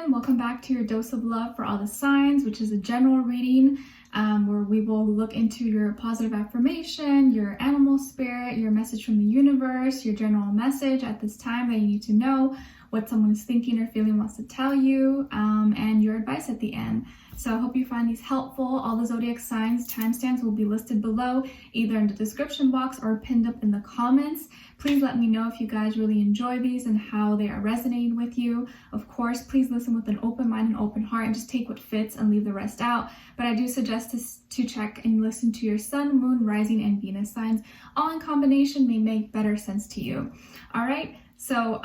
everyone, welcome back to your dose of love for all the signs, which is a general reading where we will look into your positive affirmation, your animal spirit, your message from the universe, your general message at this time that you need to know, what someone is thinking or feeling wants to tell you, and your advice at the end. So I hope you find these helpful. All the zodiac signs timestamps will be listed below, either in the description box or pinned up in the comments. Please let me know if you guys really enjoy these and how they are resonating with you. Of course, please listen with an open mind and open heart and just take what fits and leave the rest out. But I do suggest to check and listen to your sun, moon, rising, and Venus signs. All in combination may make better sense to you. All right. So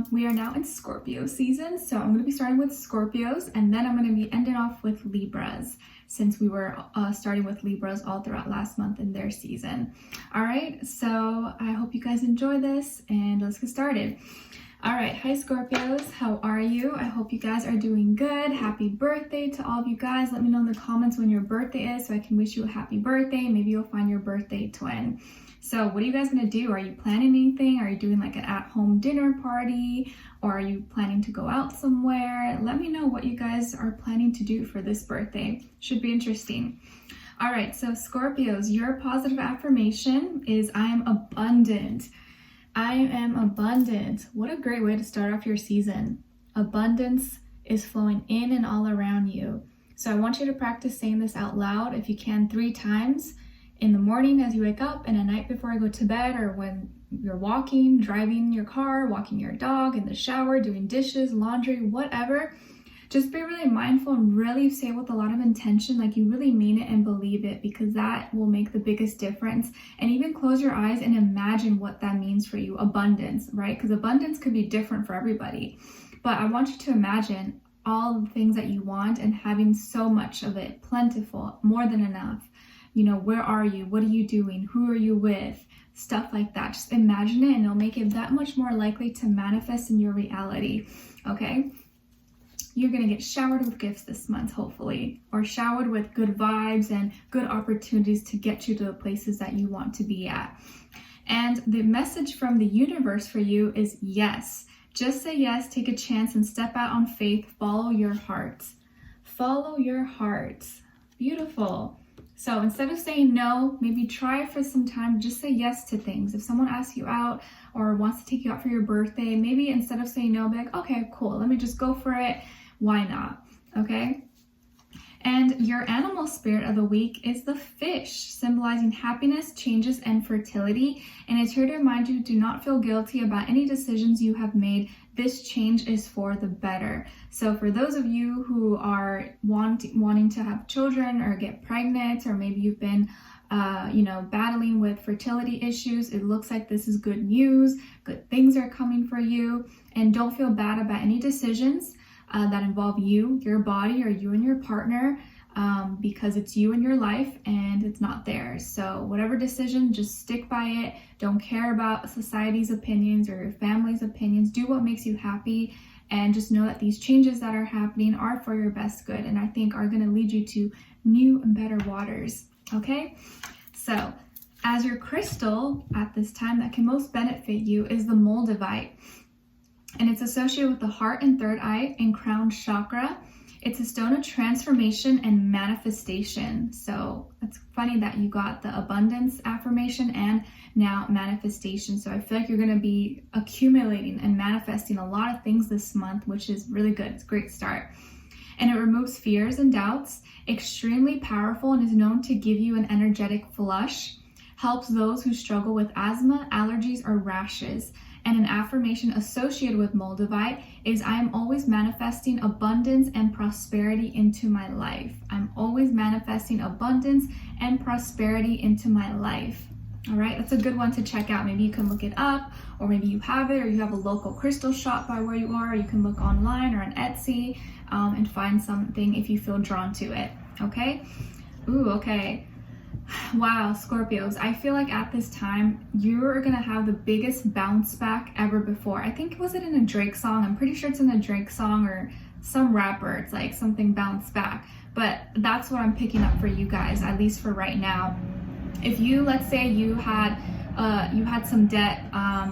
we are now in Scorpio season. So I'm going to be starting with Scorpios, and then I'm going to be ending off with Libras, since we were starting with Libras all throughout last month in their season. All right, so I hope you guys enjoy this, and let's get started. All right, hi Scorpios, how are you? I hope you guys are doing good. Happy birthday to all of you guys. Let me know in the comments when your birthday is so I can wish you a happy birthday. Maybe you'll find your birthday twin. So what are you guys gonna do? Are you planning anything? Are you doing like an at-home dinner party? Or are you planning to go out somewhere? Let me know what you guys are planning to do for this birthday. Should be interesting. All right, so Scorpios, your positive affirmation is I am abundant. I am abundant. What a great way to start off your season. Abundance is flowing in and all around you. So I want you to practice saying this out loud if you can 3 times. In the morning as you wake up, and at night before I go to bed, or when you're walking, driving your car, walking your dog, in the shower, doing dishes, laundry, whatever. Just be really mindful and really say it with a lot of intention, like you really mean it and believe it, because that will make the biggest difference. And even close your eyes and imagine what that means for you. Abundance, right? Because abundance could be different for everybody. But I want you to imagine all the things that you want and having so much of it, plentiful, more than enough. You know, where are you? What are you doing? Who are you with? Stuff like that. Just imagine it and it'll make it that much more likely to manifest in your reality, okay? You're gonna get showered with gifts this month, hopefully, or showered with good vibes and good opportunities to get you to the places that you want to be at. And the message from the universe for you is yes. Just say yes, take a chance, and step out on faith. Follow your heart. Follow your heart. Beautiful. So instead of saying no, maybe try for some time, just say yes to things. If someone asks you out or wants to take you out for your birthday, maybe instead of saying no, be like, okay, cool, let me just go for it. Why not? Okay. And your animal spirit of the week is the fish, symbolizing happiness, changes, and fertility. And it's here to remind you, do not feel guilty about any decisions you have made. This change is for the better. So for those of you who are wanting to have children or get pregnant, or maybe you've been battling with fertility issues, it looks like this is good news. Good things are coming for you. And don't feel bad about any decisions that involve you, your body, or you and your partner, because it's you and your life and it's not theirs. So whatever decision, just stick by it. Don't care about society's opinions or your family's opinions. Do what makes you happy, and just know that these changes that are happening are for your best good, and I think are going to lead you to new and better waters. Okay, so as your crystal at this time that can most benefit you is the Moldavite. And it's associated with the heart and third eye and crown chakra. It's a stone of transformation and manifestation. So it's funny that you got the abundance affirmation and now manifestation. So I feel like you're going to be accumulating and manifesting a lot of things this month, which is really good. It's a great start. And it removes fears and doubts. Extremely powerful and is known to give you an energetic flush. Helps those who struggle with asthma, allergies, or rashes. And an affirmation associated with Moldavite is I am always manifesting abundance and prosperity into my life. I'm always manifesting abundance and prosperity into my life. All right, that's a good one to check out. Maybe you can look it up, or maybe you have it, or you have a local crystal shop by where you are. You can look online or on Etsy and find something if you feel drawn to it. Okay? Ooh, okay. Wow, Scorpios, I feel like at this time, you're going to have the biggest bounce back ever before. I think, was it in a Drake song? I'm pretty sure it's in a Drake song or some rapper. It's like something bounce back. But that's what I'm picking up for you guys, at least for right now. If you, let's say you had some debt,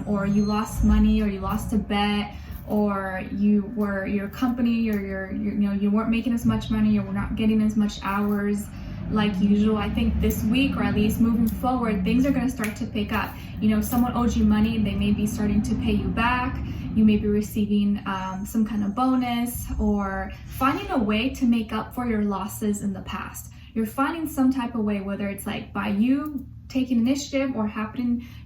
or you lost money, or you lost a bet, or your company, or you weren't making as much money, or were not getting as much hours like usual. I think this week, or at least moving forward, things are going to start to pick up. Someone owed you money, they may be starting to pay you back. You may be receiving some kind of bonus, or finding a way to make up for your losses in the past. You're finding some type of way, whether it's like by you taking initiative, or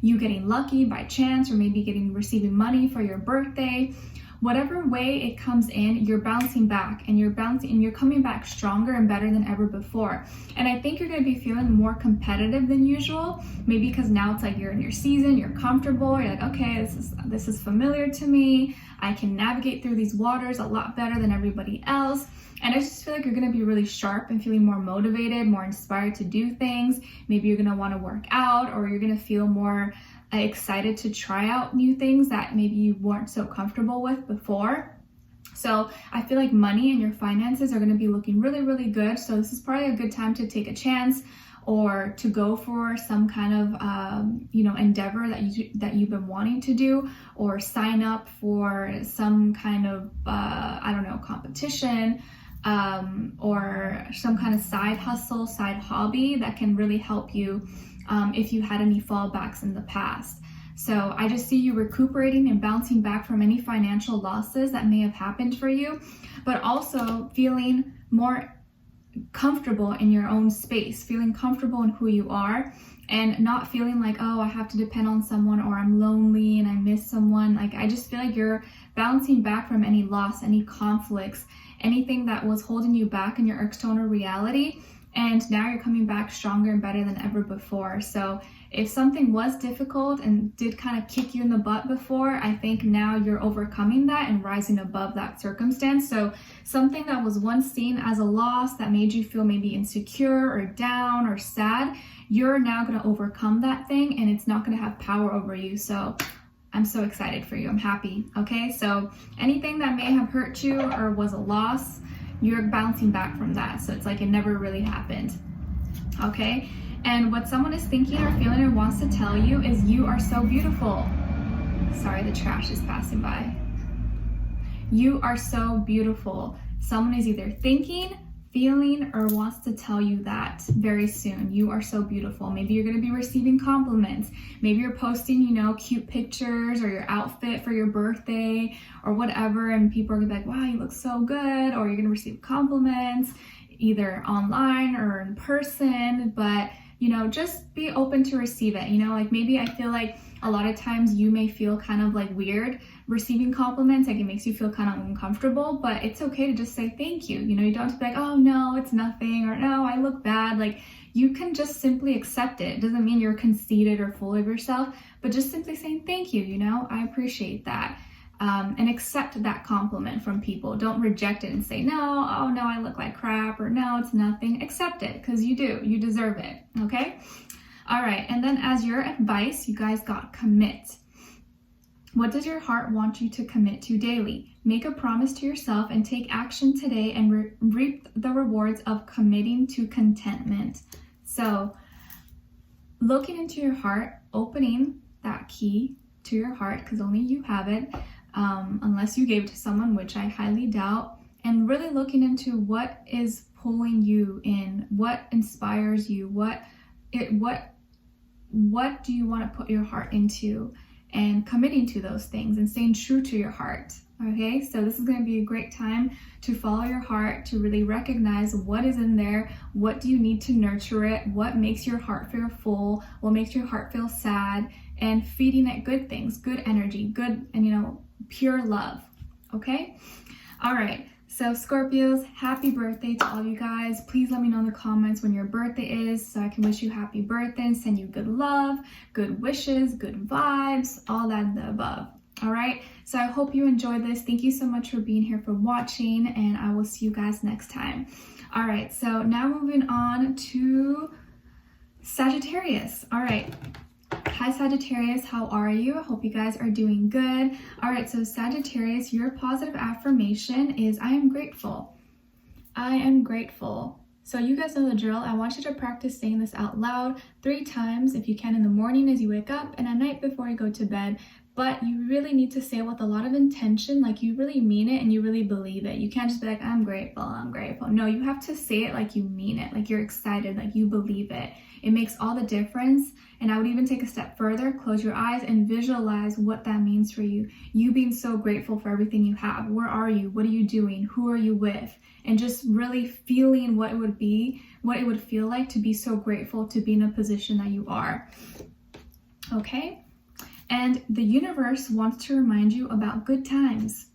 you getting lucky by chance, or maybe receiving money for your birthday. Whatever way it comes in, you're bouncing back, and you're coming back stronger and better than ever before. And I think you're going to be feeling more competitive than usual, maybe because now it's like you're in your season, you're comfortable, you're like, okay, this is familiar to me. I can navigate through these waters a lot better than everybody else. And I just feel like you're going to be really sharp and feeling more motivated, more inspired to do things. Maybe you're going to want to work out, or you're going to feel more excited to try out new things that maybe you weren't so comfortable with before. So I feel like money and your finances are going to be looking really, really good. So this is probably a good time to take a chance, or to go for some kind of endeavor that you've been wanting to do, or sign up for some kind of competition, or some kind of side hustle, side hobby that can really help you if you had any fallbacks in the past. So I just see you recuperating and bouncing back from any financial losses that may have happened for you, but also feeling more comfortable in your own space, feeling comfortable in who you are, and not feeling like, oh, I have to depend on someone, or I'm lonely and I miss someone. Like, I just feel like you're bouncing back from any loss, any conflicts, anything that was holding you back in your external reality. And now you're coming back stronger and better than ever before. So if something was difficult and did kind of kick you in the butt before, I think now you're overcoming that and rising above that circumstance. So something that was once seen as a loss that made you feel maybe insecure or down or sad, you're now going to overcome that thing, and it's not going to have power over you. So I'm so excited for you. I'm happy. Okay. So anything that may have hurt you or was a loss, you're bouncing back from that. So it's like it never really happened. Okay. And what someone is thinking or feeling or wants to tell you is you are so beautiful. Sorry, the trash is passing by. You are so beautiful. Someone is either thinking, feeling, or wants to tell you that very soon. You are so beautiful. Maybe you're going to be receiving compliments. Maybe you're posting, cute pictures or your outfit for your birthday or whatever, and people are going to be like, wow, you look so good. Or you're going to receive compliments either online or in person, but just be open to receive it. Like maybe I feel like a lot of times you may feel kind of like weird receiving compliments, like it makes you feel kind of uncomfortable, but it's okay to just say thank you. You don't have to be like, oh no, it's nothing, or no, I look bad. Like you can just simply accept it. It doesn't mean you're conceited or full of yourself, but just simply saying thank you, I appreciate that. And accept that compliment from people. Don't reject it and say, no, oh no, I look like crap, or no, it's nothing. Accept it, because you do. You deserve it, okay? All right, and then as your advice, you guys got commit. What does your heart want you to commit to daily? Make a promise to yourself and take action today and reap the rewards of committing to contentment. So, looking into your heart, opening that key to your heart, because only you have it, unless you gave it to someone, which I highly doubt, and really looking into what is pulling you in, what inspires you, what do you want to put your heart into, and committing to those things and staying true to your heart. Okay, so this is going to be a great time to follow your heart, to really recognize what is in there, what do you need to nurture it, what makes your heart feel full, what makes your heart feel sad, and feeding it good things, good energy, good and pure love. Okay, all right. So Scorpios, happy birthday to all you guys. Please let me know in the comments when your birthday is so I can wish you happy birthday and send you good love, good wishes, good vibes, all that and the above. All right, so I hope you enjoyed this. Thank you so much for being here, for watching, and I will see you guys next time. All right, so now moving on to Sagittarius. All right. Hi Sagittarius, how are you? I hope you guys are doing good. All right, so Sagittarius, your positive affirmation is I am grateful. I am grateful. So you guys know the drill. I want you to practice saying this out loud 3 times if you can, in the morning as you wake up and at night before you go to bed. but you really need to say it with a lot of intention, like you really mean it and you really believe it. You can't just be like, I'm grateful, I'm grateful. No, you have to say it like you mean it, like you're excited, like you believe it. It makes all the difference. And I would even take a step further, close your eyes and visualize what that means for you. You being so grateful for everything you have. Where are you? What are you doing? Who are you with? And just really feeling what it would be, what it would feel like to be so grateful to be in a position that you are. Okay? And the universe wants to remind you about good times.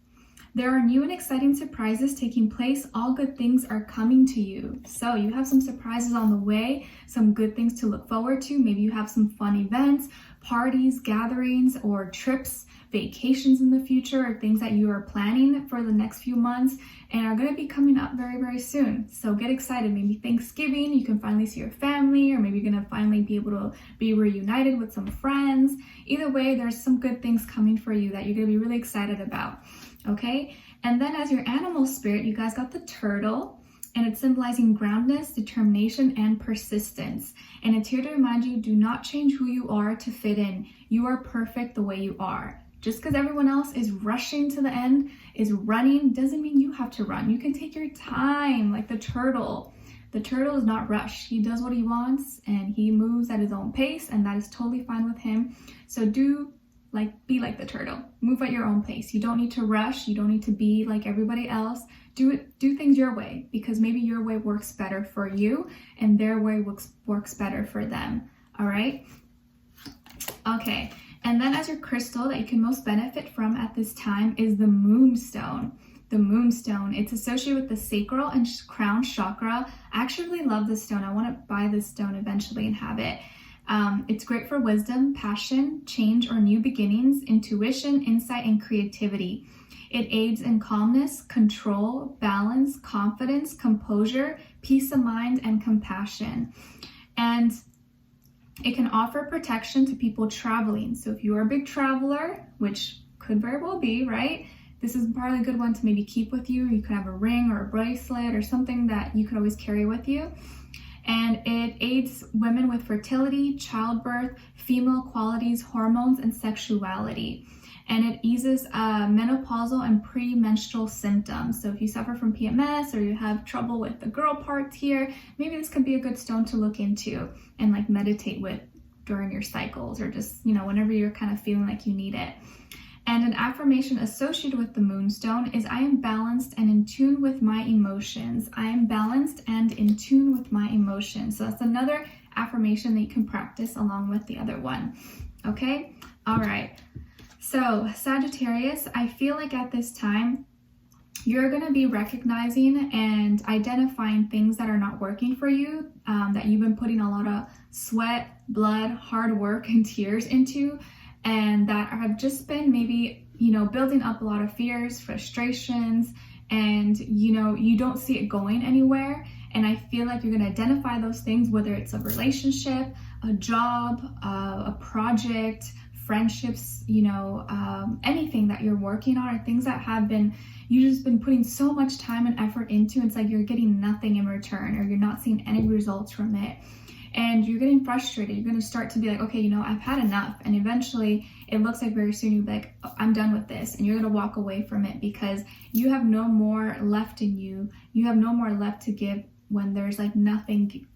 There are new and exciting surprises taking place. All good things are coming to you. So you have some surprises on the way, some good things to look forward to. Maybe you have some fun events, parties, gatherings, or trips, vacations in the future, or things that you are planning for the next few months and are going to be coming up very, very soon. So get excited. Maybe Thanksgiving, you can finally see your family, or maybe you're going to finally be able to be reunited with some friends. Either way, there's some good things coming for you that you're going to be really excited about. Okay? And then as your animal spirit, you guys got the turtle, and it's symbolizing groundedness, determination, and persistence. And it's here to remind you, do not change who you are to fit in. You are perfect the way you are. Just because everyone else is rushing to the end, is running, doesn't mean you have to run. You can take your time, like the turtle. The turtle is not rushed. He does what he wants and he moves at his own pace, and that is totally fine with him. So be like the turtle. Move at your own pace. You don't need to rush. You don't need to be like everybody else. Do things your way, because maybe your way works better for you and their way works better for them. All right? Okay. And then as your crystal that you can most benefit from at this time is the moonstone. The moonstone, it's associated with the sacral and crown chakra. I actually really love this stone. I want to buy this stone eventually and have it. It's great for wisdom, passion, change, or new beginnings, intuition, insight, and creativity. It aids in calmness, control, balance, confidence, composure, peace of mind, and compassion. And it can offer protection to people traveling. So if you are a big traveler, which could very well be, right? This is probably a good one to maybe keep with you. You could have a ring or a bracelet or something that you could always carry with you. And it aids women with fertility, childbirth, female qualities, hormones, and sexuality. And it eases menopausal and premenstrual symptoms. So if you suffer from PMS or you have trouble with the girl parts here, maybe this could be a good stone to look into and like meditate with during your cycles, or just, whenever you're kind of feeling like you need it. And an affirmation associated with the moonstone is, I am balanced and in tune with my emotions. I am balanced and in tune with my emotions. So that's another affirmation that you can practice along with the other one. Okay? All right. So Sagittarius, I feel like at this time, you're going to be recognizing and identifying things that are not working for you, that you've been putting a lot of sweat, blood, hard work, and tears into, and that have just been maybe, building up a lot of fears, frustrations, and, you don't see it going anywhere. And I feel like you're going to identify those things, whether it's a relationship, a job, a project, friendships, anything that you're working on, or things that you've just been putting so much time and effort into. It's like you're getting nothing in return, or you're not seeing any results from it. And you're getting frustrated. You're going to start to be like, okay, I've had enough. And eventually it looks like very soon you'll be like, oh, I'm done with this. And you're going to walk away from it because you have no more left in you. You have no more left to give when there's like nothing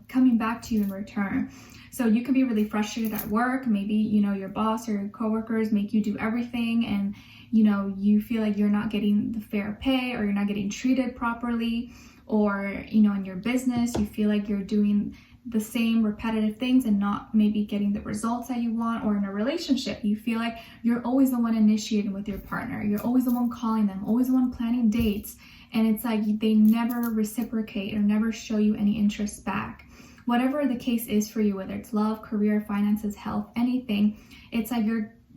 coming back to you in return. So you could be really frustrated at work. Maybe, your boss or your coworkers make you do everything, and, you feel like you're not getting the fair pay, or you're not getting treated properly. Or, in your business, you feel like you're doing the same repetitive things and not maybe getting the results that you want. Or in a relationship, you feel like you're always the one initiating with your partner. You're always the one calling them, always the one planning dates. And it's like they never reciprocate or never show you any interest back. Whatever the case is for you, whether it's love, career, finances, health, anything, it's like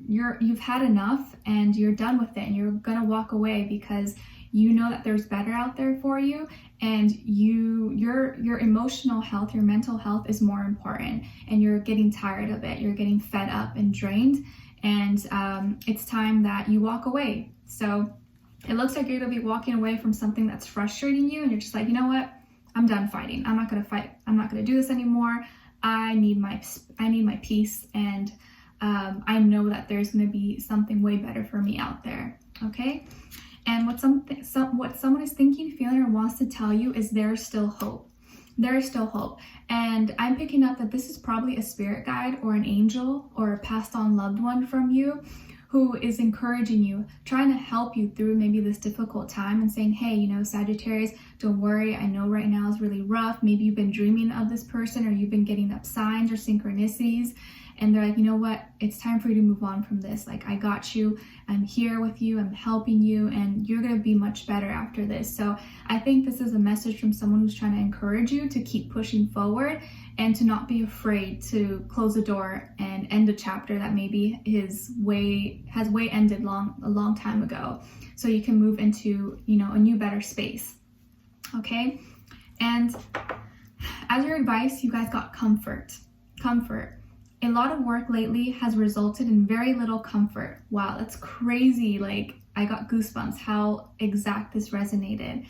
you've had enough and you're done with it, and you're gonna walk away because you know that there's better out there for you, and your emotional health, your mental health is more important, and you're getting tired of it. You're getting fed up and drained, and it's time that you walk away. So it looks like you're gonna be walking away from something that's frustrating you, and you're just like, you know what? I'm done fighting. I'm not gonna do this anymore. I need my peace, and I know that there's going to be something way better for me out there. Okay. And what someone is thinking, feeling, or wants to tell you is there's still hope. There is still hope. And I'm picking up that this is probably a spirit guide or an angel or a passed on loved one from you who is encouraging you, trying to help you through maybe this difficult time and saying, hey, you know, Sagittarius, don't worry. I know right now is really rough. Maybe you've been dreaming of this person, or you've been getting up signs or synchronicities. And they're like, you know what? It's time for you to move on from this. Like, I got you. I'm here with you. I'm helping you. And you're going to be much better after this. So I think this is a message from someone who's trying to encourage you to keep pushing forward and to not be afraid to close the door and end a chapter that maybe has way ended a long time ago. So you can move into, you know, a new, better space. Okay. And as your advice, you guys got comfort. A lot of work lately has resulted in very little comfort. Wow, that's crazy. Like, I got goosebumps how exact this resonated.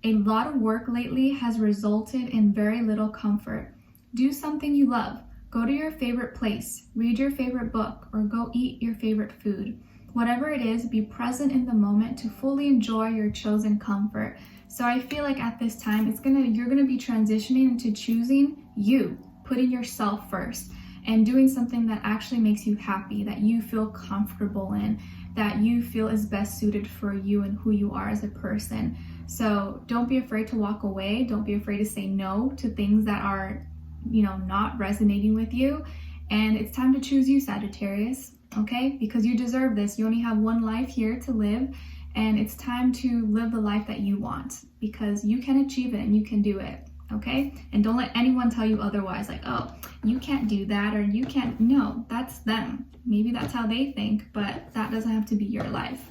A lot of work lately has resulted in very little comfort. Do something you love. Go to your favorite place, read your favorite book, or go eat your favorite food. Whatever it is, be present in the moment to fully enjoy your chosen comfort. So I feel like at this time, you're gonna be transitioning into choosing you, putting yourself first, and doing something that actually makes you happy, that you feel comfortable in, that you feel is best suited for you and who you are as a person. So don't be afraid to walk away. Don't be afraid to say no to things that are, you know, not resonating with you. And it's time to choose you, Sagittarius, okay? Because you deserve this. You only have one life here to live, and it's time to live the life that you want, because you can achieve it and you can do it. Okay? And don't let anyone tell you otherwise, like, oh, you can't do that, or you can't. No, that's them. Maybe that's how they think, but that doesn't have to be your life.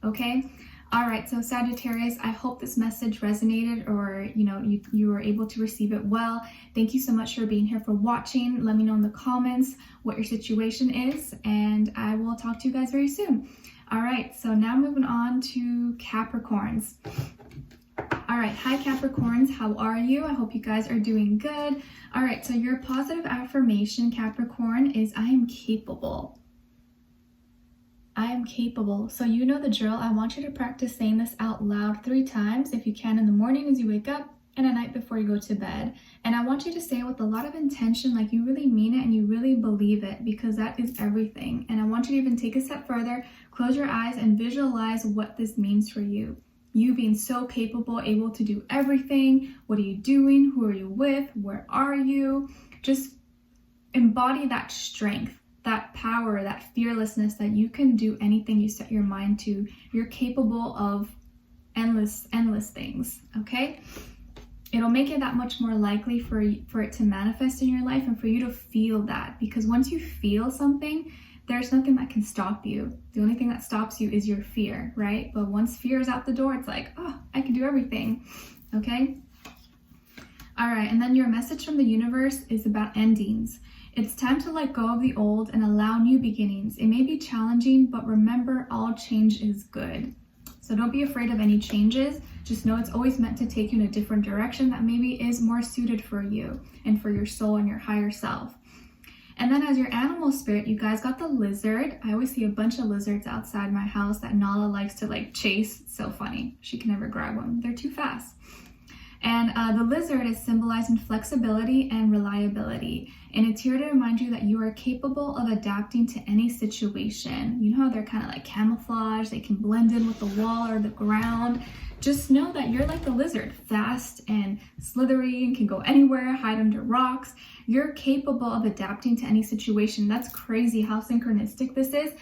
Okay? All right, so Sagittarius, I hope this message resonated, or, you know, you were able to receive it well. Thank you so much for being here, for watching. Let me know in the comments what your situation is, and I will talk to you guys very soon. All right, so now moving on to Capricorns. All right, hi Capricorns, how are you? I hope you guys are doing good. All right, so your positive affirmation, Capricorn, is I am capable. I am capable. So you know the drill. I want you to practice saying this out loud 3 times if you can, in the morning as you wake up and at night before you go to bed. And I want you to say it with a lot of intention, like you really mean it and you really believe it, because that is everything. And I want you to even take a step further, close your eyes and visualize what this means for you. You being so capable, able to do everything. What are you doing? Who are you with? Where are you? Just embody that strength, that power, that fearlessness, that you can do anything you set your mind to. You're capable of endless things, okay? It'll make it that much more likely for it to manifest in your life and for you to feel that, because once you feel something, there's nothing that can stop you. The only thing that stops you is your fear, right? But once fear is out the door, it's like, oh, I can do everything, okay? All right, and then your message from the universe is about endings. It's time to let go of the old and allow new beginnings. It may be challenging, but remember, all change is good. So don't be afraid of any changes. Just know it's always meant to take you in a different direction that maybe is more suited for you and for your soul and your higher self. And then as your animal spirit, you guys got the lizard. I always see a bunch of lizards outside my house that Nala likes to like chase. It's so funny. She can never grab one. They're too fast. And the lizard is symbolizing flexibility and reliability. And it's here to remind you that you are capable of adapting to any situation. You know how they're kind of like camouflage. They can blend in with the wall or the ground. Just know that you're like the lizard, fast and slithery and can go anywhere, hide under rocks. You're capable of adapting to any situation. That's crazy how synchronistic this is.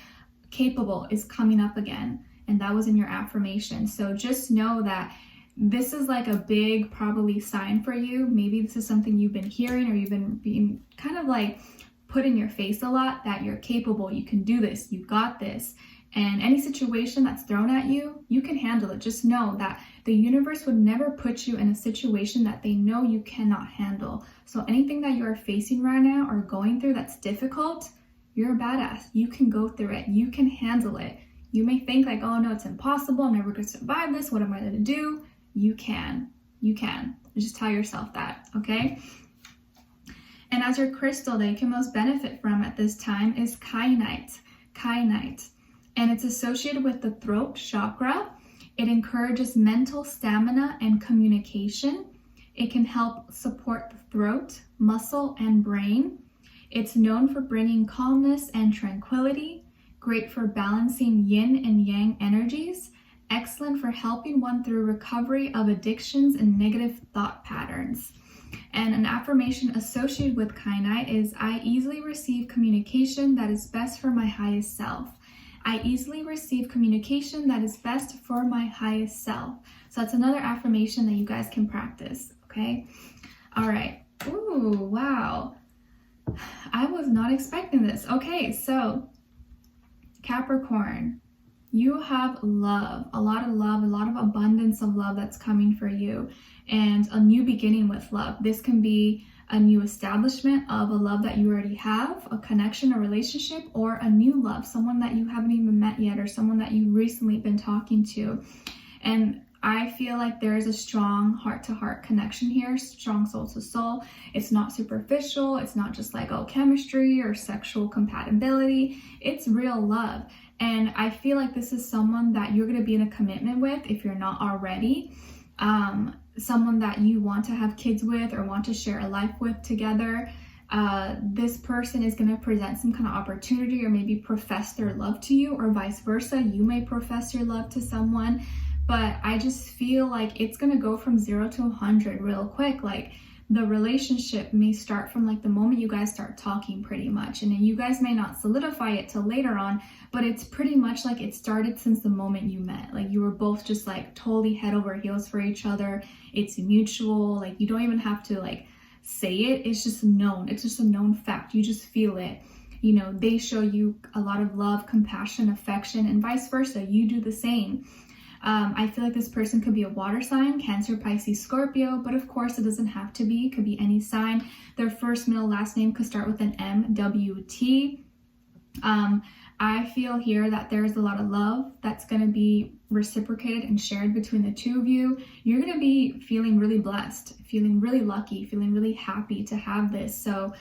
Capable is coming up again. And that was in your affirmation. So just know that this is like a big probably sign for you. Maybe this is something you've been hearing or you've been being kind of like put in your face a lot, that you're capable, you can do this, you got this. And any situation that's thrown at you, you can handle it. Just know that the universe would never put you in a situation that they know you cannot handle. So anything that you are facing right now or going through that's difficult, you're a badass. You can go through it. You can handle it. You may think like, oh no, it's impossible. I'm never going to survive this. What am I going to do? You can. You can. Just tell yourself that, okay? And as your crystal that you can most benefit from at this time is kyanite. Kyanite. And it's associated with the throat chakra. It encourages mental stamina and communication. It can help support the throat, muscle, and brain. It's known for bringing calmness and tranquility, great for balancing yin and yang energies, excellent for helping one through recovery of addictions and negative thought patterns. And an affirmation associated with kyanite is, I easily receive communication that is best for my highest self. I easily receive communication that is best for my highest self. So that's another affirmation that you guys can practice, okay? All right. Ooh, wow. I was not expecting this. Okay, so Capricorn, you have love, a lot of abundance of love that's coming for you, and a new beginning with love. This can be a new establishment of a love that you already have, a connection, a relationship, or a new love, someone that you haven't even met yet, or someone that you've recently been talking to. And I feel like there is a strong heart-to-heart connection here, strong soul-to-soul. It's not superficial. It's not just like, oh, chemistry or sexual compatibility. It's real love. And I feel like this is someone that you're going to be in a commitment with if you're not already. Someone that you want to have kids with or want to share a life with together. This person is going to present some kind of opportunity or maybe profess their love to you, or vice versa. You may profess your love to someone. But I just feel like it's going to go from 0 to 100 real quick. Like, the relationship may start from like the moment you guys start talking pretty much. And then you guys may not solidify it till later on, but it's pretty much like it started since the moment you met. Like, you were both just like totally head over heels for each other. It's mutual. Like, you don't even have to like say it. It's just known. It's just a known fact. You just feel it. You know, they show you a lot of love, compassion, affection, and vice versa. You do the same. I feel like this person could be a water sign, Cancer, Pisces, Scorpio, but of course it doesn't have to be. It could be any sign. Their first, middle, last name could start with an M, W, T. I feel here that there's a lot of love that's going to be reciprocated and shared between the two of you. You're going to be feeling really blessed, feeling really lucky, feeling really happy to have this. So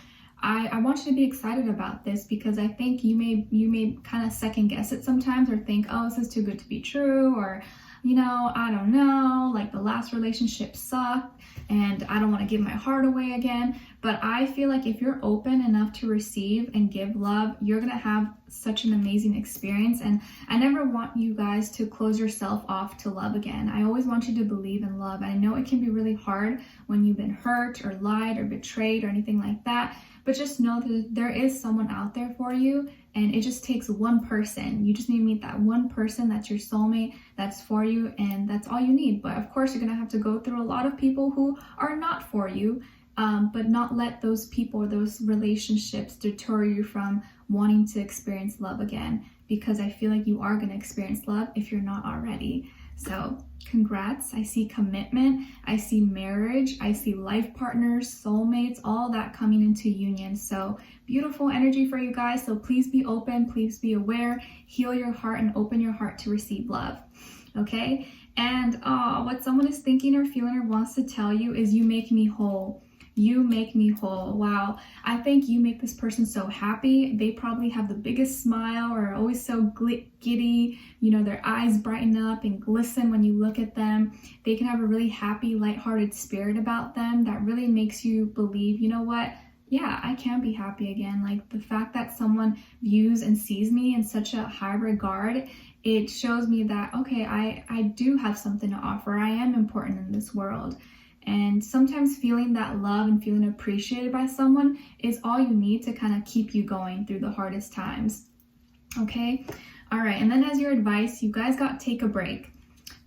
I want you to be excited about this, because I think you may kind of second guess it sometimes, or think, oh, this is too good to be true, or, you know, I don't know, like the last relationship sucked and I don't want to give my heart away again. But I feel like if you're open enough to receive and give love, you're going to have such an amazing experience. And I never want you guys to close yourself off to love again. I always want you to believe in love. I know it can be really hard when you've been hurt or lied or betrayed or anything like that. But just know that there is someone out there for you, and it just takes one person. You just need to meet that one person that's your soulmate, that's for you, and that's all you need. But of course, you're going to have to go through a lot of people who are not for you, but not let those people or those relationships deter you from wanting to experience love again, because I feel like you are going to experience love if you're not already. So congrats. I see commitment, I see marriage, I see life partners, soulmates, all that coming into union. So beautiful energy for you guys. So please be open, please be aware, heal your heart and open your heart to receive love. Okay? And what someone is thinking or feeling or wants to tell you is, you make me whole. You make me whole. Wow. I think you make this person so happy. They probably have the biggest smile, or are always so giddy. You know, their eyes brighten up and glisten when you look at them. They can have a really happy, lighthearted spirit about them that really makes you believe, you know what? Yeah, I can be happy again. Like, the fact that someone views and sees me in such a high regard, it shows me that, okay, I do have something to offer. I am important in this world. And sometimes feeling that love and feeling appreciated by someone is all you need to kind of keep you going through the hardest times. Okay? All right. And then as your advice, you guys got take a break.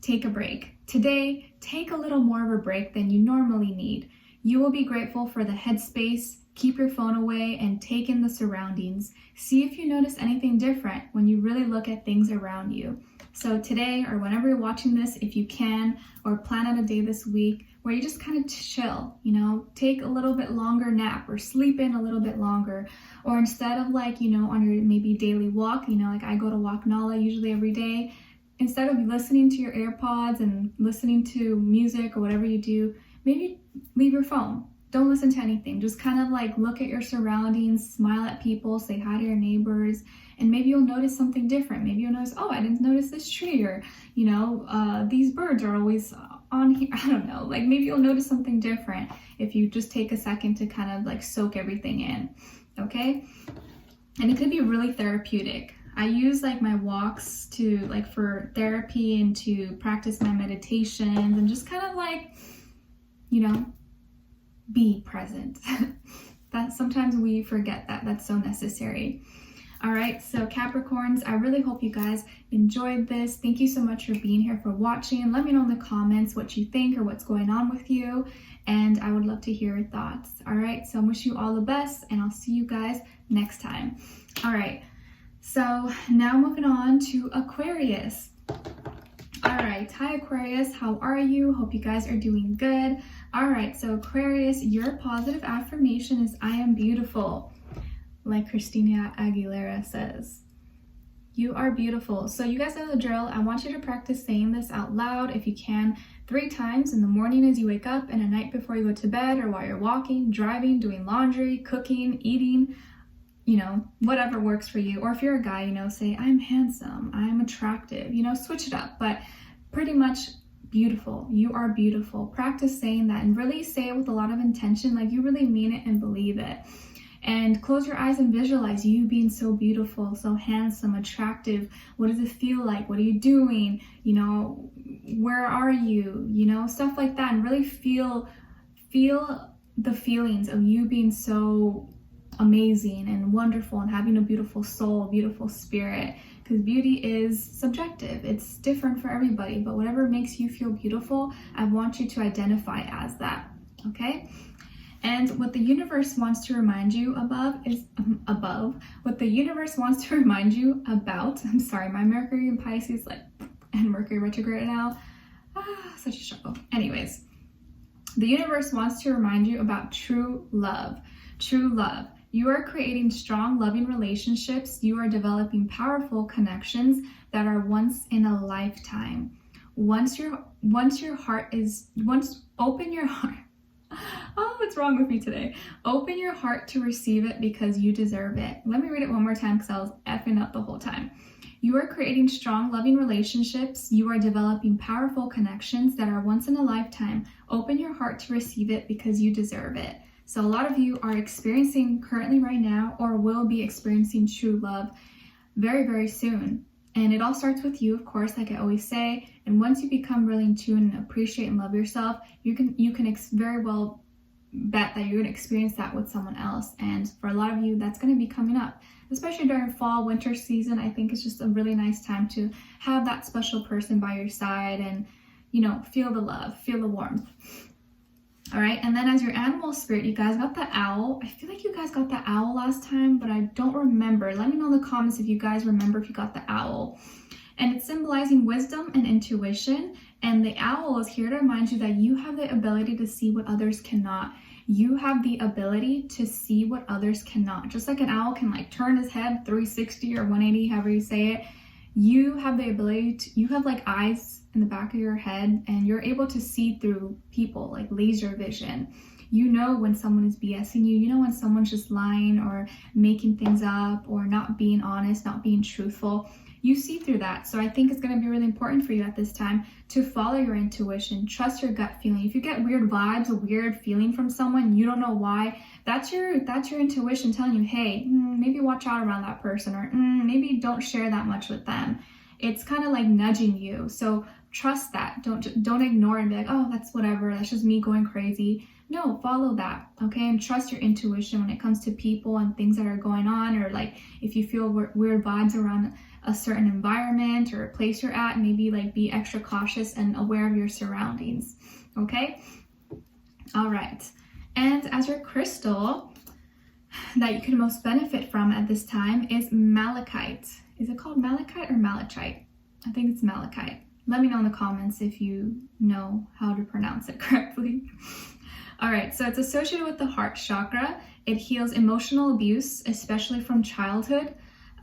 Take a break. Today, take a little more of a break than you normally need. You will be grateful for the headspace. Keep your phone away and take in the surroundings. See if you notice anything different when you really look at things around you. So today, or whenever you're watching this, if you can, or plan out a day this week where you just kind of chill, you know, take a little bit longer nap or sleep in a little bit longer. Or instead of like, you know, on your maybe daily walk, you know, like I go to walk Nala usually every day, instead of listening to your AirPods and listening to music or whatever you do, maybe leave your phone. don't listen to anything. Just kind of like look at your surroundings, smile at people, say hi to your neighbors, and maybe you'll notice something different. Maybe you'll notice, oh, I didn't notice this tree, or, you know, these birds are always on here. I don't know, like maybe you'll notice something different if you just take a second to kind of like soak everything in, okay? And it could be really therapeutic. I use like my walks to like for therapy and to practice my meditations and just kind of like, you know, be present. That sometimes we forget that that's so necessary. All right, so Capricorns, I really hope you guys enjoyed this. Thank you so much for being here, for watching. Let me know in the comments what you think or what's going on with you, and I would love to hear your thoughts. All right, so I wish you all the best, and I'll see you guys next time. All right, so now moving on to Aquarius. All right, hi Aquarius, how are you? Hope you guys are doing good. All right, so Aquarius, your positive affirmation is I am beautiful. Like Christina Aguilera says, you are beautiful. So you guys know the drill. I want you to practice saying this out loud if you can 3 times in the morning as you wake up, and at night before you go to bed, or while you're walking, driving, doing laundry, cooking, eating, you know, whatever works for you. Or if you're a guy, you know, say I'm handsome, I'm attractive, you know, switch it up, but pretty much beautiful. You are beautiful. Practice saying that and really say it with a lot of intention, like you really mean it and believe it. And close your eyes and visualize you being so beautiful, so handsome, attractive. What does it feel like? What are you doing? You know, where are you? You know, stuff like that. And really feel the feelings of you being so amazing and wonderful and having a beautiful soul, a beautiful spirit. Because beauty is subjective. It's different for everybody. But whatever makes you feel beautiful, I want you to identify as that. Okay? And what the universe wants to remind you what the universe wants to remind you about, I'm sorry, my Mercury in Pisces, like, and Mercury retrograde now, such a struggle. Anyways, the universe wants to remind you about true love. True love. You are creating strong, loving relationships. You are developing powerful connections that are once in a lifetime. Open your heart. Oh, what's wrong with me today? Open your heart to receive it because you deserve it. Let me read it one more time because I was effing up the whole time. You are creating strong, loving relationships. You are developing powerful connections that are once in a lifetime. Open your heart to receive it because you deserve it. So a lot of you are experiencing currently right now, or will be experiencing true love very, very soon. And it all starts with you, of course, like I always say. And once you become really in tune and appreciate and love yourself, you can very well bet that you're going to experience that with someone else. And for a lot of you, that's going to be coming up, especially during fall, winter season. I think it's just a really nice time to have that special person by your side and, you know, feel the love, feel the warmth. All right, and then as your animal spirit, you guys got the owl. I feel like you guys got the owl last time, but I don't remember. Let me know in the comments if you guys remember if you got the owl. And it's symbolizing wisdom and intuition. And the owl is here to remind you that you have the ability to see what others cannot. You have the ability to see what others cannot. Just like an owl can like turn his head 360 or 180, however you say it. You have the ability to, you have like eyes in the back of your head, and you're able to see through people, like laser vision. You know when someone is BSing you. You know when someone's just lying or making things up or not being honest, not being truthful. You see through that. So I think it's going to be really important for you at this time to follow your intuition, trust your gut feeling. If you get weird vibes, a weird feeling from someone, you don't know why, that's your intuition telling you, hey, maybe watch out around that person, or maybe don't share that much with them. It's kind of like nudging you. So trust that. Don't ignore it and be like, oh, that's whatever. That's just me going crazy. No, follow that, okay? And trust your intuition when it comes to people and things that are going on, or like if you feel weird vibes around a certain environment or a place you're at, maybe like be extra cautious and aware of your surroundings, okay? All right. And as your crystal that you can most benefit from at this time is malachite. Is it called malachite or malachite? I think it's malachite. Let me know in the comments if you know how to pronounce it correctly. All right, so it's associated with the heart chakra. It heals emotional abuse, especially from childhood,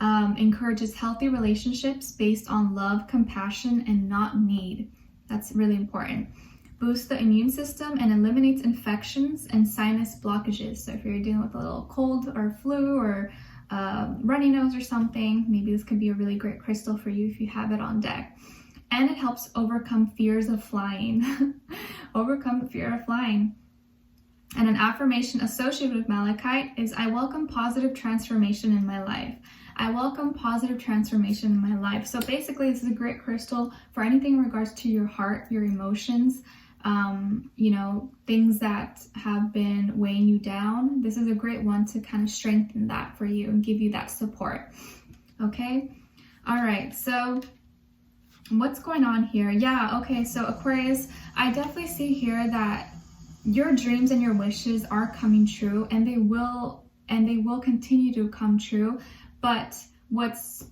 encourages healthy relationships based on love, compassion, and not need. That's really important. boosts the immune system, and eliminates infections and sinus blockages. So if you're dealing with a little cold or flu or runny nose or something, maybe this could be a really great crystal for you if you have it on deck. And it helps overcome fears of flying. Overcome the fear of flying. And an affirmation associated with malachite is, I welcome positive transformation in my life. I welcome positive transformation in my life. So basically, this is a great crystal for anything in regards to your heart, your emotions, you know, things that have been weighing you down. This is a great one to kind of strengthen that for you and give you that support. Okay. All right. So what's going on here? Yeah. Okay. So Aquarius, I definitely see here that your dreams and your wishes are coming true, and they will continue to come true. But what's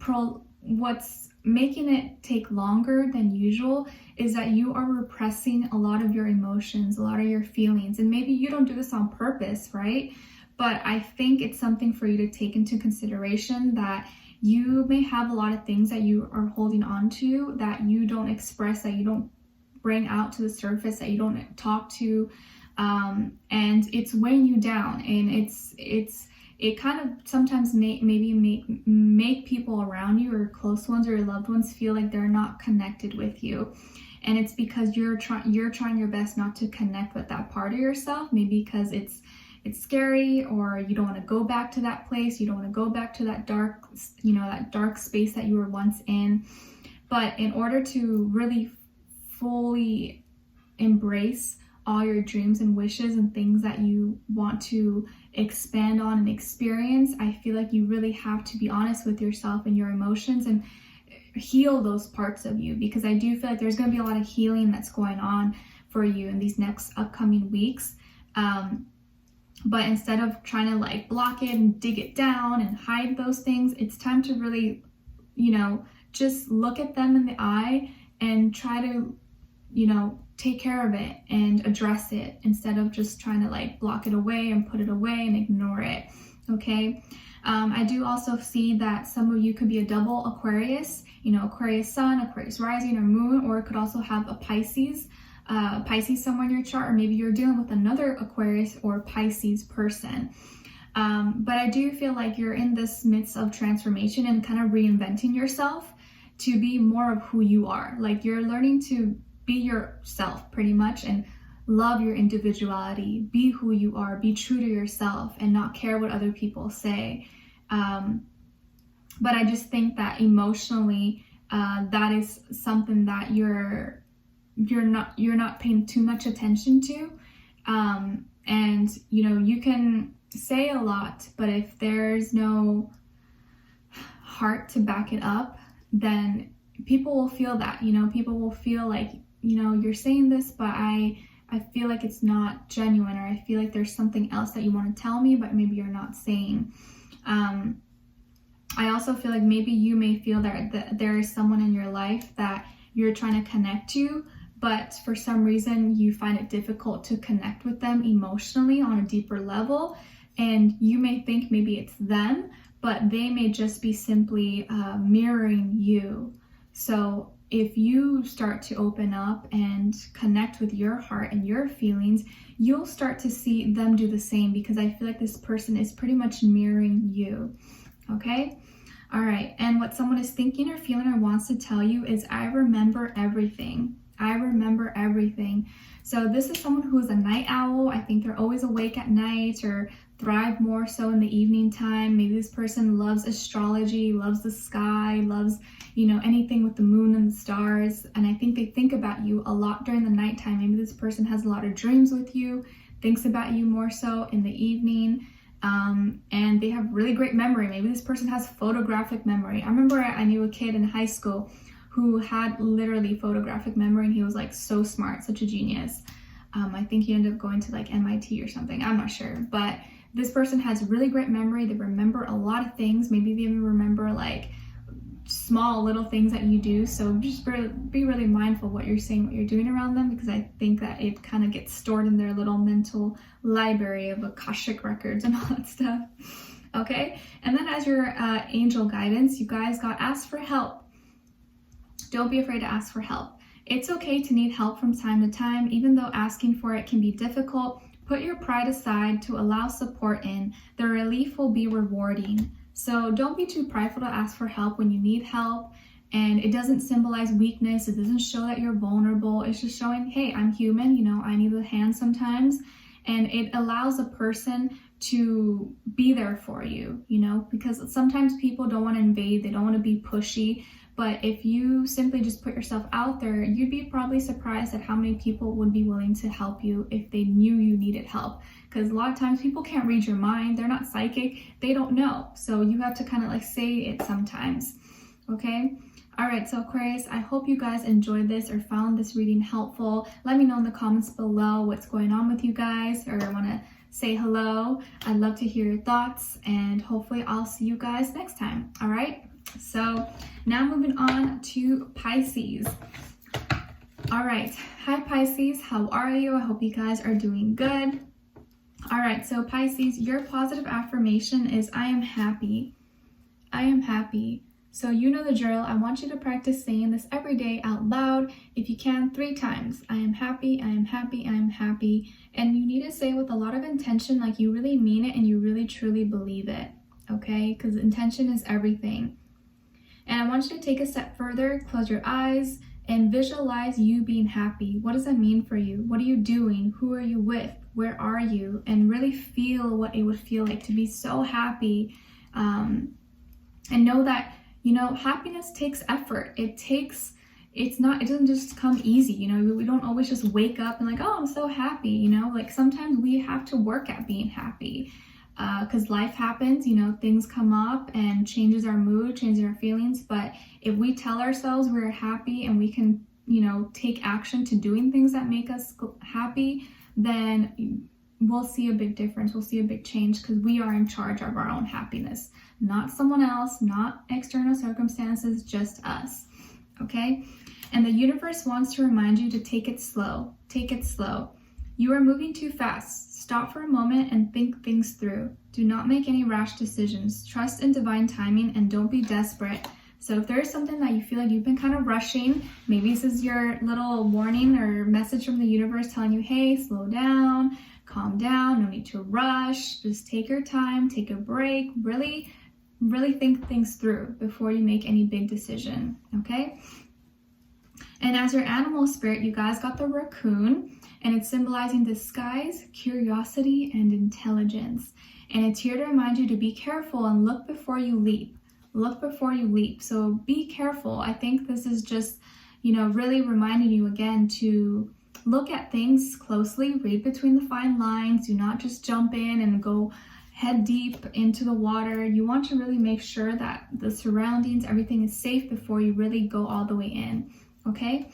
making it take longer than usual is that you are repressing a lot of your emotions, a lot of your feelings, and maybe you don't do this on purpose, right? But I think it's something for you to take into consideration, that you may have a lot of things that you are holding on to that you don't express, that you don't bring out to the surface, that you don't talk to, and it's weighing you down, and it kind of sometimes make people around you or close ones or your loved ones feel like they're not connected with you. And it's because you're trying your best not to connect with that part of yourself, maybe because it's scary, or you don't want to go back to that place, you don't want to go back to that dark, you know, that dark space that you were once in. But in order to really fully embrace all your dreams and wishes and things that you want to expand on and experience, I feel like you really have to be honest with yourself and your emotions and heal those parts of you, because I do feel like there's going to be a lot of healing that's going on for you in these next upcoming weeks. But instead of trying to like block it and dig it down and hide those things, it's time to really, you know, just look at them in the eye and try to, you know, take care of it and address it, instead of just trying to like block it away and put it away and ignore it. Okay. I do also see that some of you could be a double Aquarius, you know, Aquarius sun, Aquarius rising or moon, or it could also have a Pisces somewhere in your chart, or maybe you're dealing with another Aquarius or Pisces person. But I do feel like you're in this midst of transformation and kind of reinventing yourself to be more of who you are. Like you're learning to be yourself pretty much, and love your individuality, be who you are, be true to yourself, and not care what other people say. But I just think that emotionally, that is something that you're not paying too much attention to. And you know, you can say a lot, but if there's no heart to back it up, then people will feel that, you know, people will feel like, you know, you're saying this, but I feel like it's not genuine, or I feel like there's something else that you want to tell me, but maybe you're not saying. I also feel like maybe you may feel that there is someone in your life that you're trying to connect to, but for some reason you find it difficult to connect with them emotionally on a deeper level. And you may think maybe it's them, but they may just be simply mirroring you. So if you start to open up and connect with your heart and your feelings, you'll start to see them do the same, because I feel like this person is pretty much mirroring you. Okay? All right. And what someone is thinking or feeling or wants to tell you is, I remember everything. I remember everything. So this is someone who is a night owl. I think they're always awake at night, or thrive more so in the evening time. Maybe this person loves astrology, loves the sky, loves, you know, anything with the moon and the stars. And I think they think about you a lot during the nighttime. Maybe this person has a lot of dreams with you, thinks about you more so in the evening. And they have really great memory. Maybe this person has photographic memory. I remember I knew a kid in high school who had literally photographic memory, and he was like so smart, such a genius. I think he ended up going to like MIT or something. I'm not sure, but this person has really great memory. They remember a lot of things. Maybe they even remember like small little things that you do. So just be really mindful what you're saying, what you're doing around them, because I think that it kind of gets stored in their little mental library of Akashic records and all that stuff. Okay. And then as your angel guidance, you guys got ask for help. Don't be afraid to ask for help. It's okay to need help from time to time, even though asking for it can be difficult. Put your pride aside to allow support in. The relief will be rewarding. So don't be too prideful to ask for help when you need help. And it doesn't symbolize weakness. It doesn't show that you're vulnerable. It's just showing, hey, I'm human, you know, I need a hand sometimes. And it allows a person to be there for you, you know, because sometimes people don't want to invade. They don't want to be pushy. But if you simply just put yourself out there, you'd be probably surprised at how many people would be willing to help you if they knew you needed help. Because a lot of times people can't read your mind. They're not psychic. They don't know. So you have to kind of like say it sometimes. Okay? All right, so Aquarius, I hope you guys enjoyed this or found this reading helpful. Let me know in the comments below what's going on with you guys, or want to say hello. I'd love to hear your thoughts, and hopefully I'll see you guys next time. All right? So now moving on to Pisces. All right. Hi, Pisces. How are you? I hope you guys are doing good. All right. So Pisces, your positive affirmation is, I am happy. I am happy. So you know the drill. I want you to practice saying this every day out loud. If you can, 3 times. I am happy. I am happy. I am happy. And you need to say it with a lot of intention, like you really mean it and you really truly believe it. Okay? Because intention is everything. And I want you to take a step further, close your eyes, and visualize you being happy. What does that mean for you? What are you doing? Who are you with? Where are you? And really feel what it would feel like to be so happy. And know that, you know, happiness takes effort. It doesn't just come easy. You know, we don't always just wake up and like, oh, I'm so happy. You know, like sometimes we have to work at being happy. Because life happens, you know, things come up and changes our mood, changes our feelings. But if we tell ourselves we're happy and we can, you know, take action to doing things that make us happy, then we'll see a big difference. We'll see a big change because we are in charge of our own happiness, not someone else, not external circumstances, just us. Okay? And the universe wants to remind you to take it slow. Take it slow. You are moving too fast. Stop for a moment and think things through. Do not make any rash decisions. Trust in divine timing and don't be desperate. So if there's something that you feel like you've been kind of rushing, maybe this is your little warning or message from the universe telling you, hey, slow down, calm down, no need to rush. Just take your time, take a break, really think things through before you make any big decision, okay? And as your animal spirit, you guys got the raccoon, and it's symbolizing disguise, curiosity, and intelligence. And it's here to remind you to be careful and look before you leap. Look before you leap. So be careful. I think this is just, you know, really reminding you again to look at things closely, read between the fine lines. Do not just jump in and go head deep into the water. You want to really make sure that the surroundings, everything is safe before you really go all the way in. Okay?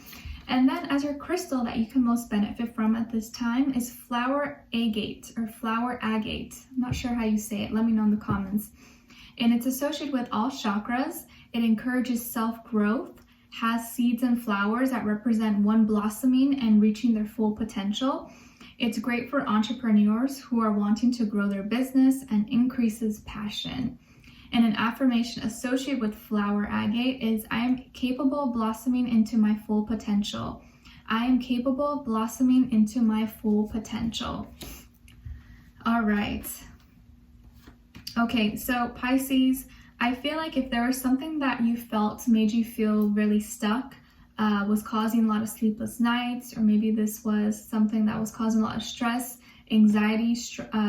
And then as your crystal that you can most benefit from at this time is flower agate or flower agate. I'm not sure how you say it. Let me know in the comments. And it's associated with all chakras. It encourages self-growth, has seeds and flowers that represent one blossoming and reaching their full potential. It's great for entrepreneurs who are wanting to grow their business and increases passion. And an affirmation associated with flower agate is, I am capable of blossoming into my full potential. I am capable of blossoming into my full potential. All right. Okay, so Pisces, I feel like if there was something that you felt made you feel really stuck, was causing a lot of sleepless nights, or maybe this was something that was causing a lot of stress, anxiety,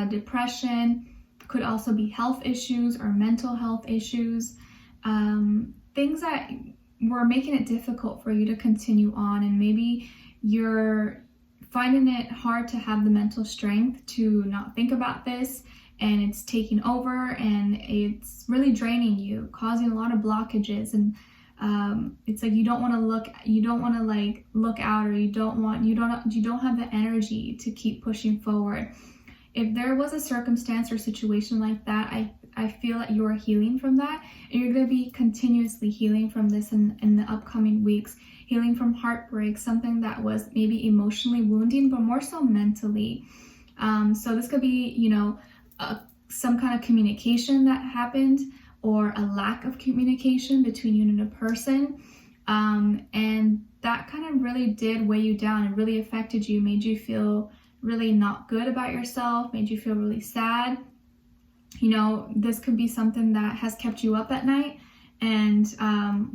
depression, could also be health issues or mental health issues, things that were making it difficult for you to continue on, and maybe you're finding it hard to have the mental strength to not think about this, and it's taking over and it's really draining you, causing a lot of blockages, and it's like you don't want to look out, or you don't have the energy to keep pushing forward. If there was a circumstance or situation like that, I feel that you are healing from that, and you're going to be continuously healing from this in the upcoming weeks, healing from heartbreak, something that was maybe emotionally wounding, but more so mentally. So this could be, you know, some kind of communication that happened, or a lack of communication between you and a person. And that kind of really did weigh you down. It really affected you, made you feel really not good about yourself, made you feel really sad. You know, this could be something that has kept you up at night and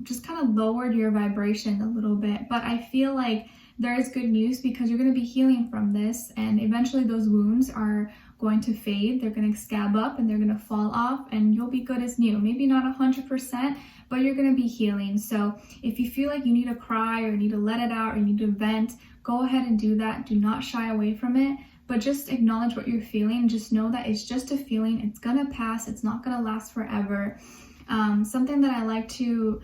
just kind of lowered your vibration a little bit. But I feel like there is good news, because you're going to be healing from this, and eventually those wounds are going to fade. They're going to scab up and they're going to fall off, and you'll be good as new. Maybe not 100%, but you're going to be healing. So if you feel like you need to cry or you need to let it out or you need to vent, go ahead and do that. Do not shy away from it, but just acknowledge what you're feeling. Just know that it's just a feeling. It's going to pass. It's not going to last forever. Something that I like to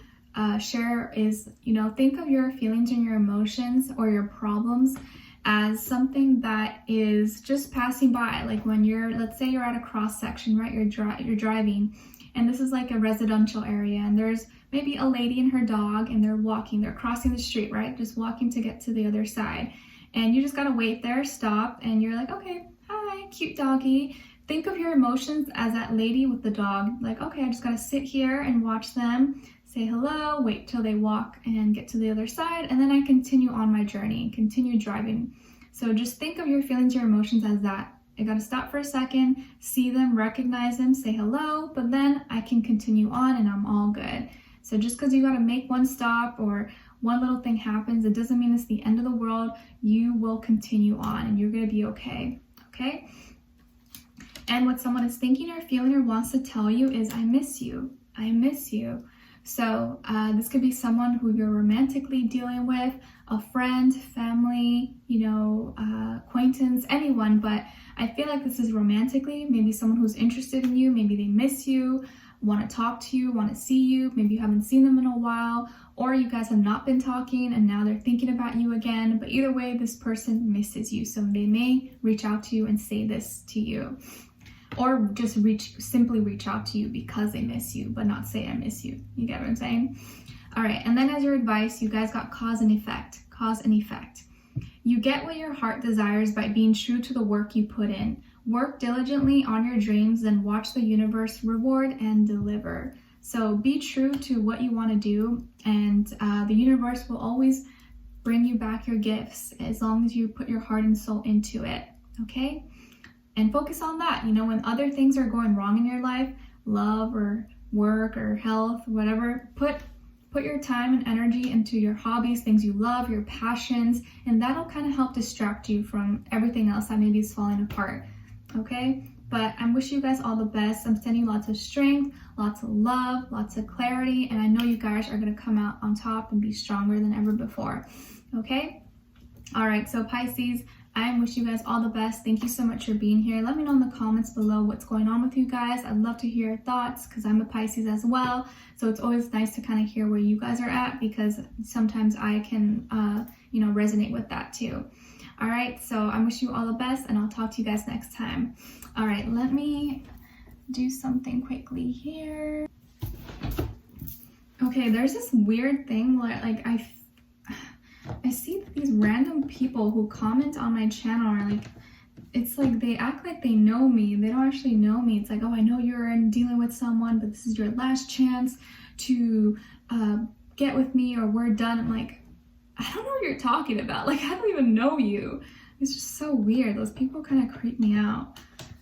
share is, you know, think of your feelings and your emotions or your problems as something that is just passing by. Like when let's say you're at a cross section, right? You're driving, and this is like a residential area, and there's maybe a lady and her dog, and they're crossing the street, right? Just walking to get to the other side. And you just gotta wait there, stop, and you're like, okay, hi, cute doggy. Think of your emotions as that lady with the dog. Like, okay, I just gotta sit here and watch them, say hello, wait till they walk and get to the other side, and then I continue on my journey, continue driving. So just think of your feelings, your emotions as that. I gotta stop for a second, see them, recognize them, say hello, but then I can continue on and I'm all good. So just because you gotta make one stop or one little thing happens, it doesn't mean it's the end of the world. You will continue on and you're gonna be okay, okay? And what someone is thinking or feeling or wants to tell you is, I miss you, I miss you. So this could be someone who you're romantically dealing with, a friend, family, you know, acquaintance, anyone, but I feel like this is romantically, maybe someone who's interested in you, maybe they miss you, want to talk to you, want to see you, maybe you haven't seen them in a while, or you guys have not been talking and now they're thinking about you again. But either way, this person misses you, so they may reach out to you and say this to you. Or just simply reach out to you because they miss you, but not say I miss you. You get what I'm saying? All right, and then as your advice, you guys got cause and effect. Cause and effect. You get what your heart desires by being true to the work you put in. Work diligently on your dreams, then watch the universe reward and deliver. So be true to what you want to do, and the universe will always bring you back your gifts as long as you put your heart and soul into it, okay? And focus on that. You know, when other things are going wrong in your life, love or work or health, whatever, put your time and energy into your hobbies, things you love, your passions, and that'll kind of help distract you from everything else that maybe is falling apart, okay? But I'm wishing you guys all the best. I'm sending lots of strength, lots of love, lots of clarity, and I know you guys are going to come out on top and be stronger than ever before, okay? All right, so Pisces, I wish you guys all the best. Thank you so much for being here. Let me know in the comments below what's going on with you guys. I'd love to hear your thoughts because I'm a Pisces as well. So it's always nice to kind of hear where you guys are at, because sometimes I can, you know, resonate with that too. All right, so I wish you all the best and I'll talk to you guys next time. All right, let me do something quickly here. Okay, there's this weird thing where like I see these random people who comment on my channel are like, it's like they act like they know me. They don't actually know me. It's like, oh, I know you're dealing with someone, but this is your last chance to get with me or we're done. I'm like, I don't know what you're talking about. Like, I don't even know you. It's just so weird. Those people kind of creep me out.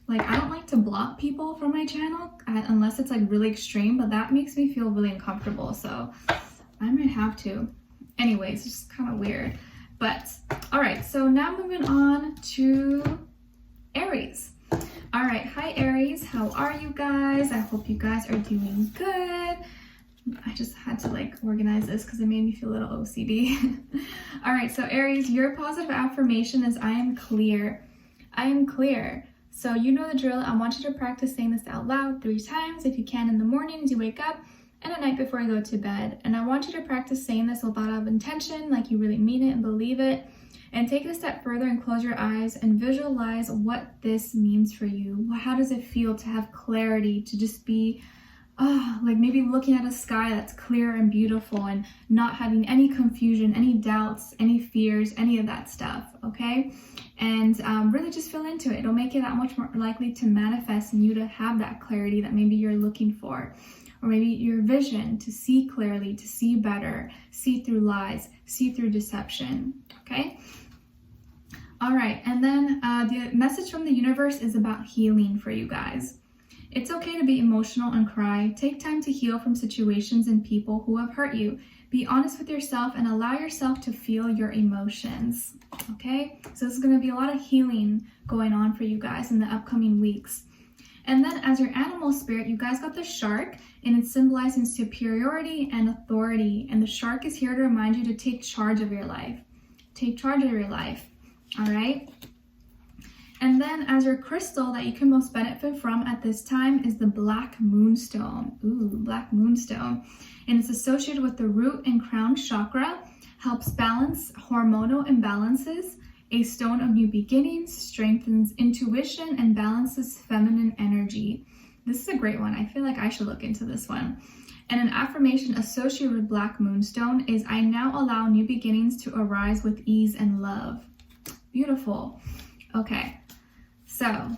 Like, I don't like to block people from my channel unless it's like really extreme, but that makes me feel really uncomfortable. So I might have to. Anyways, it's just kind of weird. But all right, so now moving on to Aries. All right, hi Aries, how are you guys? I hope you guys are doing good. I just had to like organize this because it made me feel a little OCD. All right, so Aries, your positive affirmation is I am clear. I am clear. So you know the drill. I want you to practice saying this out loud 3 times if you can in the morning as you wake up, and at night before you go to bed. And I want you to practice saying this with a lot of intention, like you really mean it and believe it. And take it a step further and close your eyes and visualize what this means for you. How does it feel to have clarity, to just be, like maybe looking at a sky that's clear and beautiful and not having any confusion, any doubts, any fears, any of that stuff, okay? And really just feel into it. It'll make it that much more likely to manifest and you to have that clarity that maybe you're looking for. or maybe your vision to see clearly, to see better, see through lies, see through deception, okay? All right, and then the message from the universe is about healing for you guys. It's okay to be emotional and cry. Take time to heal from situations and people who have hurt you. Be honest with yourself and allow yourself to feel your emotions, okay? So this is going to be a lot of healing going on for you guys in the upcoming weeks. And then as your animal spirit, you guys got the shark, and it's symbolizing superiority and authority. And the shark is here to remind you to take charge of your life. Take charge of your life, all right? And then as your crystal that you can most benefit from at this time is the black moonstone. Ooh, black moonstone. And it's associated with the root and crown chakra, helps balance hormonal imbalances, a stone of new beginnings, strengthens intuition, and balances feminine energy. This is a great one. I feel like I should look into this one. And an affirmation associated with black moonstone is, I now allow new beginnings to arise with ease and love. Beautiful. Okay. So,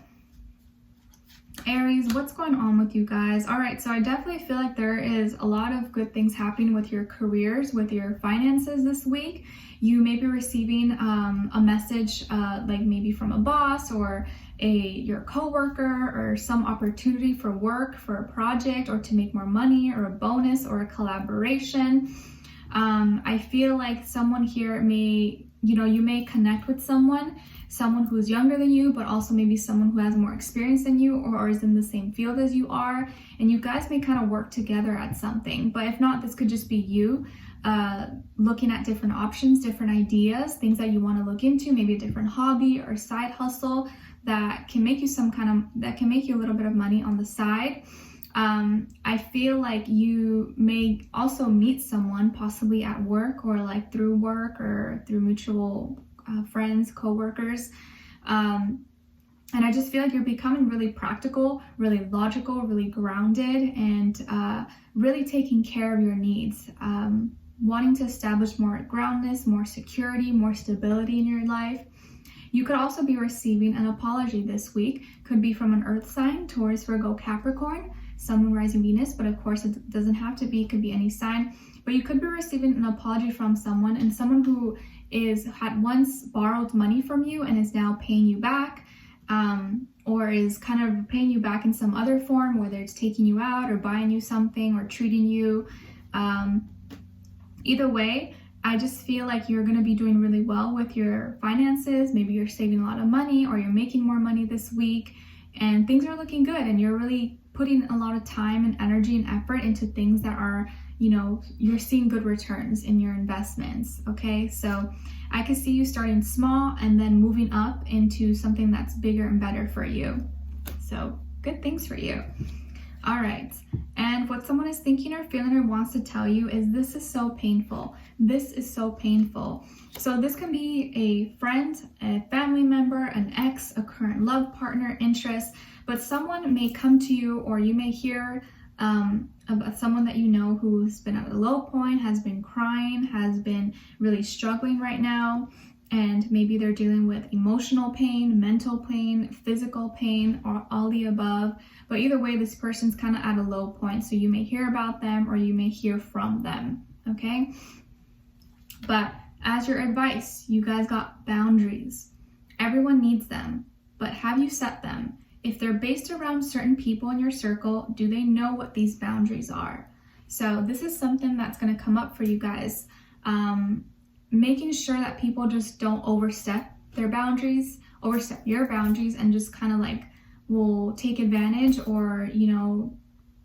Aries, what's going on with you guys? All right, so I definitely feel like there is a lot of good things happening with your careers, with your finances this week. You may be receiving a message like maybe from a boss or your coworker, or some opportunity for work, for a project, or to make more money, or a bonus, or a collaboration. I feel like someone here may, you may connect with someone who's younger than you, but also maybe someone who has more experience than you, or is in the same field as you are, and you guys may kind of work together at something. But if not, this could just be you looking at different options, different ideas, things that you want to look into, maybe a different hobby or side hustle that can make you a little bit of money on the side. I feel like you may also meet someone possibly at work, or like through work, or through mutual friends, co-workers. And I just feel like you're becoming really practical, really logical, really grounded, and really taking care of your needs. Wanting to establish more groundness, more security, more stability in your life. You could also be receiving an apology this week. Could be from an earth sign, Taurus, Virgo, Capricorn, Sun, Moon, Rising, Venus, but of course it doesn't have to be, it could be any sign. But you could be receiving an apology from someone, and someone who had once borrowed money from you and is now paying you back, or is kind of paying you back in some other form, whether it's taking you out or buying you something or treating you. Either way, I just feel like you're going to be doing really well with your finances. Maybe you're saving a lot of money, or you're making more money this week, and things are looking good, and you're really putting a lot of time and energy and effort into things that are, you're seeing good returns in your investments, okay? So I could see you starting small and then moving up into something that's bigger and better for you. So good things for you. All right, and what someone is thinking or feeling or wants to tell you is, this is so painful. This is so painful. So this can be a friend, a family member, an ex, a current love partner, interest, but someone may come to you, or you may hear about someone that you know who's been at a low point, has been crying, has been really struggling right now. And maybe they're dealing with emotional pain, mental pain, physical pain, or all the above. But either way, this person's kind of at a low point. So you may hear about them, or you may hear from them, okay? But as your advice, you guys got boundaries. Everyone needs them, but have you set them? If they're based around certain people in your circle, do they know what these boundaries are? So this is something that's going to come up for you guys. Making sure that people just don't overstep your boundaries, and just kind of like will take advantage, or,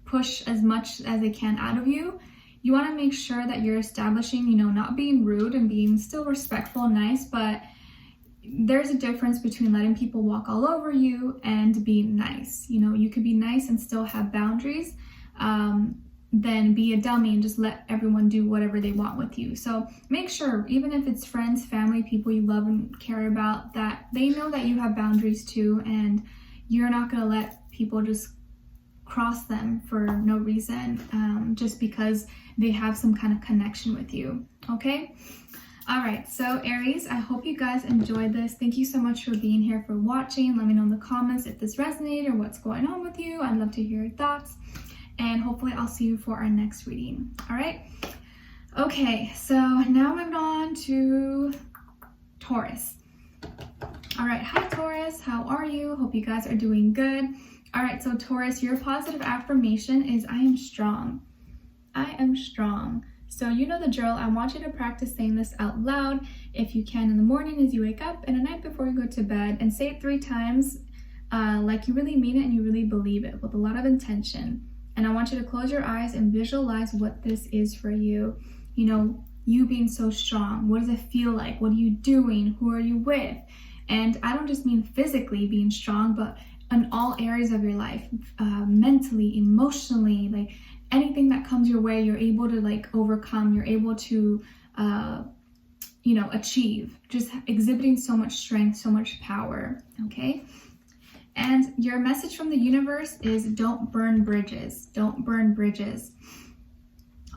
push as much as they can out of you. You want to make sure that you're establishing, not being rude and being still respectful and nice, but there's a difference between letting people walk all over you and being nice. You could be nice and still have boundaries. Then be a dummy and just let everyone do whatever they want with you. So make sure, even if it's friends, family, people you love and care about, that they know that you have boundaries too, and you're not going to let people just cross them for no reason, just because they have some kind of connection with you, okay? All right, so Aries, I hope you guys enjoyed this. Thank you so much for being here, for watching. Let me know in the comments if this resonated or what's going on with you. I'd love to hear your thoughts. and hopefully I'll see you for our next reading. All right. Okay, so now moving on to Taurus. All right, hi Taurus, how are you? Hope you guys are doing good. All right, so Taurus, your positive affirmation is I am strong. I am strong. So you know the drill. I want you to practice saying this out loud if you can in the morning as you wake up and at night before you go to bed, and say it 3 times like you really mean it and you really believe it with a lot of intention. And I want you to close your eyes and visualize what this is for you. You know, you being so strong. What does it feel like? What are you doing? Who are you with? And I don't just mean physically being strong, but in all areas of your life, mentally, emotionally, like anything that comes your way, you're able to like overcome, you're able to, you know, achieve, just exhibiting so much strength, so much power, okay? And your message from the universe is don't burn bridges, don't burn bridges.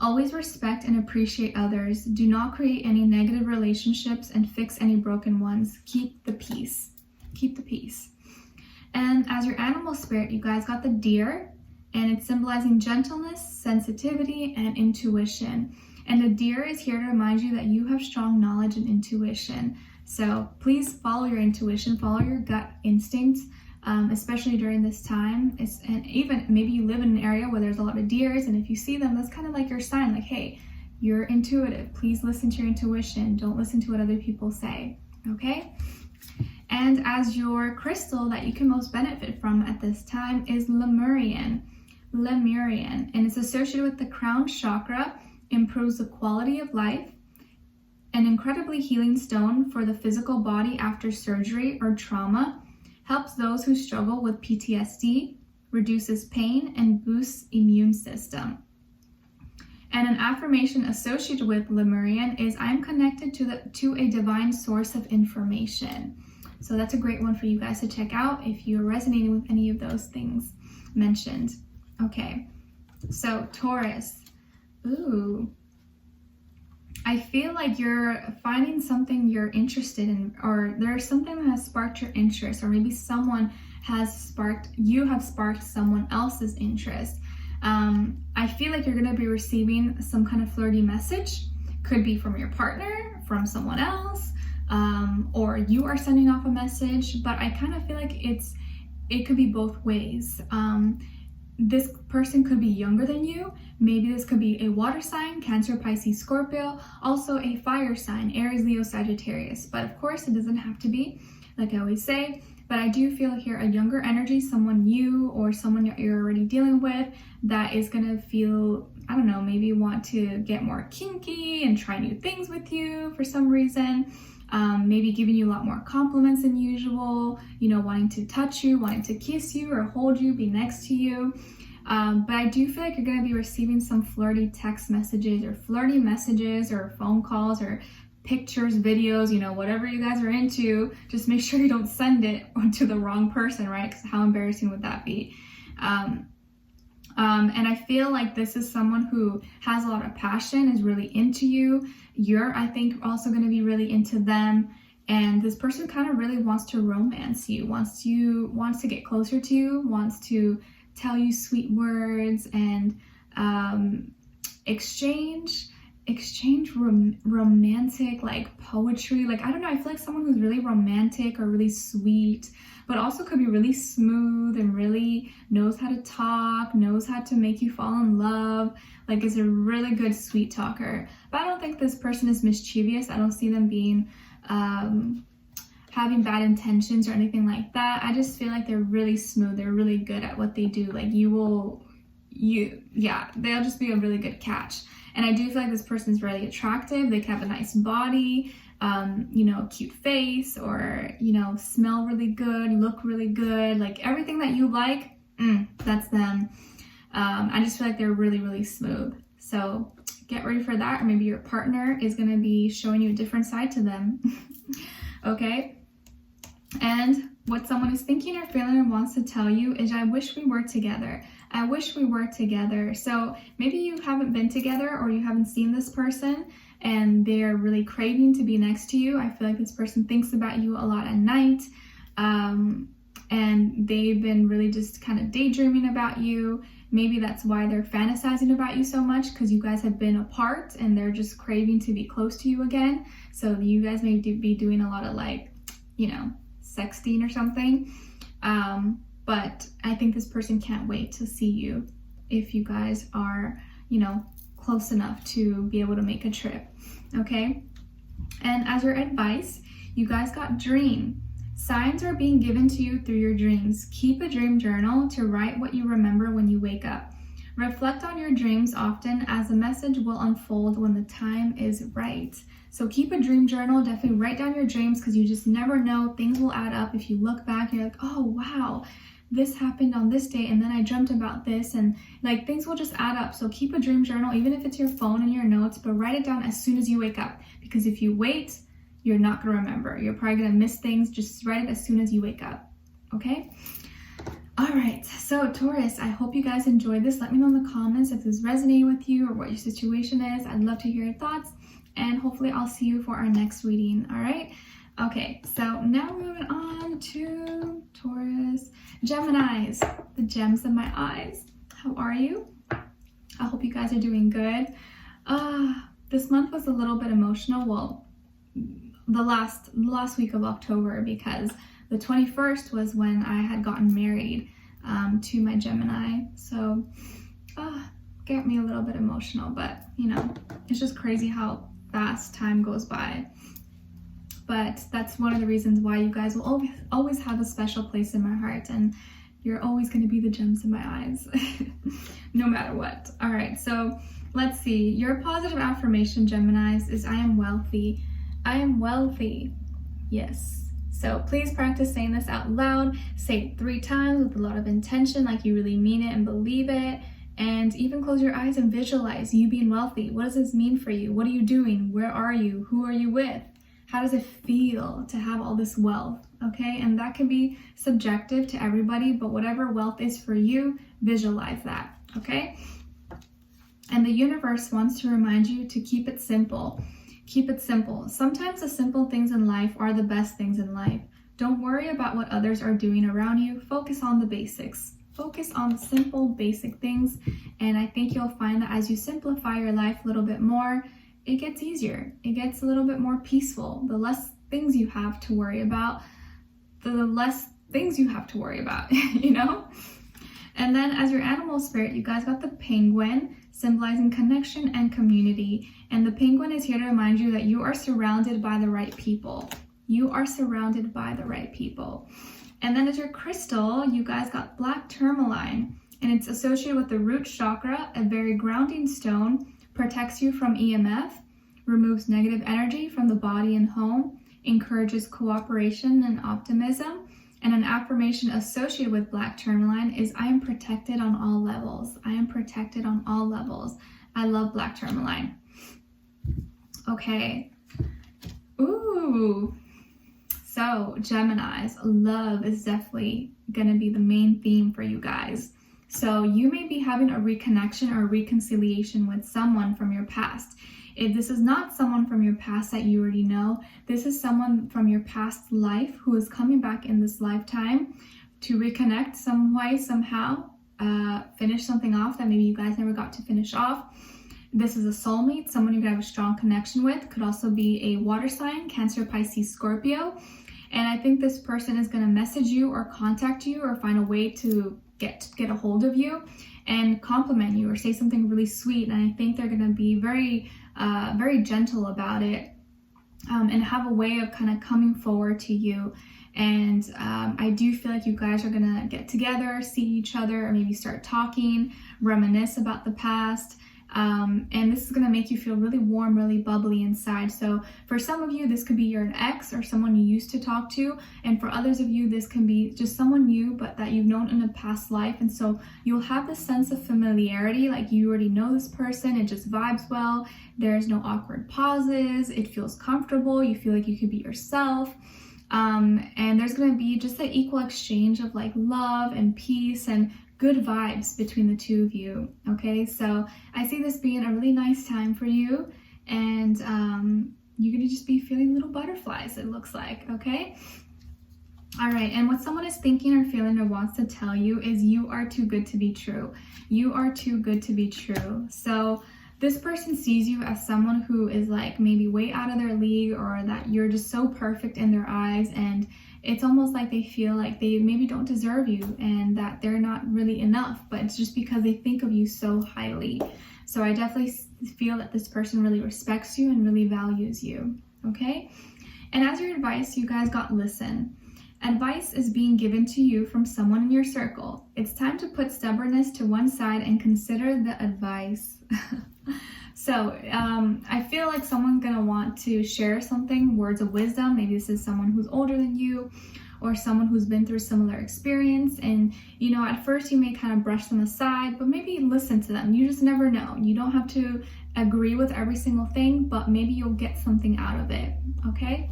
Always respect and appreciate others. Do not create any negative relationships and fix any broken ones. Keep the peace, keep the peace. And as your animal spirit, you guys got the deer, and it's symbolizing gentleness, sensitivity, and intuition. And the deer is here to remind you that you have strong knowledge and intuition. So please follow your intuition, follow your gut instincts, especially during this time. And even maybe you live in an area where there's a lot of deers, and if you see them, that's kind of like your sign, like, hey, you're intuitive. Please listen to your intuition. Don't listen to what other people say, okay? And as your crystal that you can most benefit from at this time is Lemurian. Lemurian, and it's associated with the crown chakra, improves the quality of life, an incredibly healing stone for the physical body after surgery or trauma, helps those who struggle with PTSD, reduces pain, and boosts immune system. And an affirmation associated with Lemurian is I'm connected to a divine source of information. So that's a great one for you guys to check out if you're resonating with any of those things mentioned. Okay, so Taurus. Ooh. I feel like you're finding something you're interested in, or there's something that has sparked your interest, or maybe someone has sparked, you have sparked someone else's interest. I feel like you're going to be receiving some kind of flirty message. Could be from your partner, from someone else, or you are sending off a message, but I kind of feel like it could be both ways. This person could be younger than you. Maybe this could be a water sign, Cancer, Pisces, Scorpio. Also a fire sign, Aries, Leo, Sagittarius. But of course, it doesn't have to be, like I always say. But I do feel here a younger energy, someone new or someone you're already dealing with that is going to feel, I don't know, maybe want to get more kinky and try new things with you for some reason. Maybe giving you a lot more compliments than usual, you know, wanting to touch you, wanting to kiss you or hold you, be next to you. But I do feel like you're going to be receiving some flirty text messages or flirty messages or phone calls or pictures, videos, you know, whatever you guys are into. Just make sure you don't send it to the wrong person, right? Because how embarrassing would that be? And I feel like this is someone who has a lot of passion, is really into you. You're, I think, also going to be really into them. And this person kind of really wants to romance you, wants to get closer to you, wants to tell you sweet words and exchange romantic, like poetry. Like, I don't know, I feel like someone who's really romantic or really sweet, but also could be really smooth and really knows how to talk, knows how to make you fall in love, like is a really good sweet talker. But I don't think this person is mischievous. I don't see them being having bad intentions or anything like that. I just feel like they're really smooth. They're really good at what they do. Like they'll just be a really good catch. And I do feel like this person's really attractive. They can have a nice body, you know, a cute face, or, you know, smell really good, look really good, like everything that you like, that's them. I just feel like they're really, really smooth. So get ready for that. Or maybe your partner is going to be showing you a different side to them. Okay. And what someone is thinking or feeling and wants to tell you is, I wish we were together. I wish we were together. So maybe you haven't been together or you haven't seen this person and they're really craving to be next to you. I feel like this person thinks about you a lot at night. And they've been really just kind of daydreaming about you. Maybe that's why they're fantasizing about you so much, because you guys have been apart and they're just craving to be close to you again. So you guys may be doing a lot of like, you know, sexting or something. But I think this person can't wait to see you if you guys are, you know, close enough to be able to make a trip, okay? And as your advice, you guys got dream. Signs are being given to you through your dreams. Keep a dream journal to write what you remember when you wake up. Reflect on your dreams often, as the message will unfold when the time is right. So keep a dream journal. Definitely write down your dreams, because you just never know. Things will add up. If you look back, you're like, oh wow, this happened on this day, and then I dreamt about this, and like things will just add up. So keep a dream journal, even if it's your phone and your notes, but write it down as soon as you wake up, because if you wait, you're not going to remember. You're probably going to miss things. Just write it as soon as you wake up, okay? All right, so Taurus, I hope you guys enjoyed this. Let me know in the comments if this resonated with you or what your situation is. I'd love to hear your thoughts, and hopefully I'll see you for our next reading, all right? Okay, so now moving on to Taurus. Geminis, the gems in my eyes. How are you? I hope you guys are doing good. This month was a little bit emotional. Well, the last week of October, because the 21st was when I had gotten married to my Gemini. So, got me a little bit emotional, but you know, it's just crazy how fast time goes by. But that's one of the reasons why you guys will always have a special place in my heart, and you're always going to be the gems in my eyes, no matter what. All right, so let's see. Your positive affirmation, Geminis, is I am wealthy. I am wealthy. Yes. So please practice saying this out loud. Say it 3 times with a lot of intention, like you really mean it and believe it. And even close your eyes and visualize you being wealthy. What does this mean for you? What are you doing? Where are you? Who are you with? How does it feel to have all this wealth? Okay, and that can be subjective to everybody, but whatever wealth is for you, visualize that, okay? And the universe wants to remind you to keep it simple. Keep it simple. Sometimes the simple things in life are the best things in life. Don't worry about what others are doing around you. Focus on the basics. Focus on the simple, basic things. And I think you'll find that as you simplify your life a little bit more, it gets easier. It gets a little bit more peaceful. The less things you have to worry about, the less things you have to worry about, you know? And then as your animal spirit, you guys got the penguin, symbolizing connection and community. And the penguin is here to remind you that you are surrounded by the right people. You are surrounded by the right people. And then as your crystal, you guys got black tourmaline, and it's associated with the root chakra, a very grounding stone, protects you from EMF, removes negative energy from the body and home, encourages cooperation and optimism. And an affirmation associated with black tourmaline is I am protected on all levels. I am protected on all levels. I love black tourmaline. Okay. Ooh. So Geminis, love is definitely going to be the main theme for you guys. So you may be having a reconnection or a reconciliation with someone from your past. If this is not someone from your past that you already know, this is someone from your past life who is coming back in this lifetime to reconnect some way, somehow, finish something off that maybe you guys never got to finish off. This is a soulmate, someone you have a strong connection with. Could also be a water sign, Cancer, Pisces, Scorpio. And I think this person is going to message you or contact you or find a way to get a hold of you and compliment you or say something really sweet. And I think they're going to be very gentle about it, and have a way of kind of coming forward to you. And I do feel like you guys are going to get together, see each other, or maybe start talking, reminisce about the past. And this is going to make you feel really warm, really bubbly inside. So for some of you, this could be your ex or someone you used to talk to. And for others of you, this can be just someone new, but that you've known in a past life. And so you'll have this sense of familiarity, like you already know this person. It just vibes well. There's no awkward pauses. It feels comfortable. You feel like you could be yourself. And there's going to be just an equal exchange of like love and peace and good vibes between the two of you. Okay, so I see this being a really nice time for you, and you're gonna just be feeling little butterflies, it looks like. Okay, All right, and what someone is thinking or feeling or wants to tell you is you are too good to be true. You are too good to be true. So this person sees you as someone who is like maybe way out of their league, or that you're just so perfect in their eyes, and it's almost like they feel like they maybe don't deserve you and that they're not really enough, but it's just because they think of you so highly. So I definitely feel that this person really respects you and really values you, okay? And as your advice, you guys got listen. Advice is being given to you from someone in your circle. It's time to put stubbornness to one side and consider the advice. So I feel like someone's gonna want to share something, words of wisdom. Maybe this is someone who's older than you, or someone who's been through similar experience. And you know, at first you may kind of brush them aside, but maybe listen to them. You just never know. You don't have to agree with every single thing, but maybe you'll get something out of it, okay?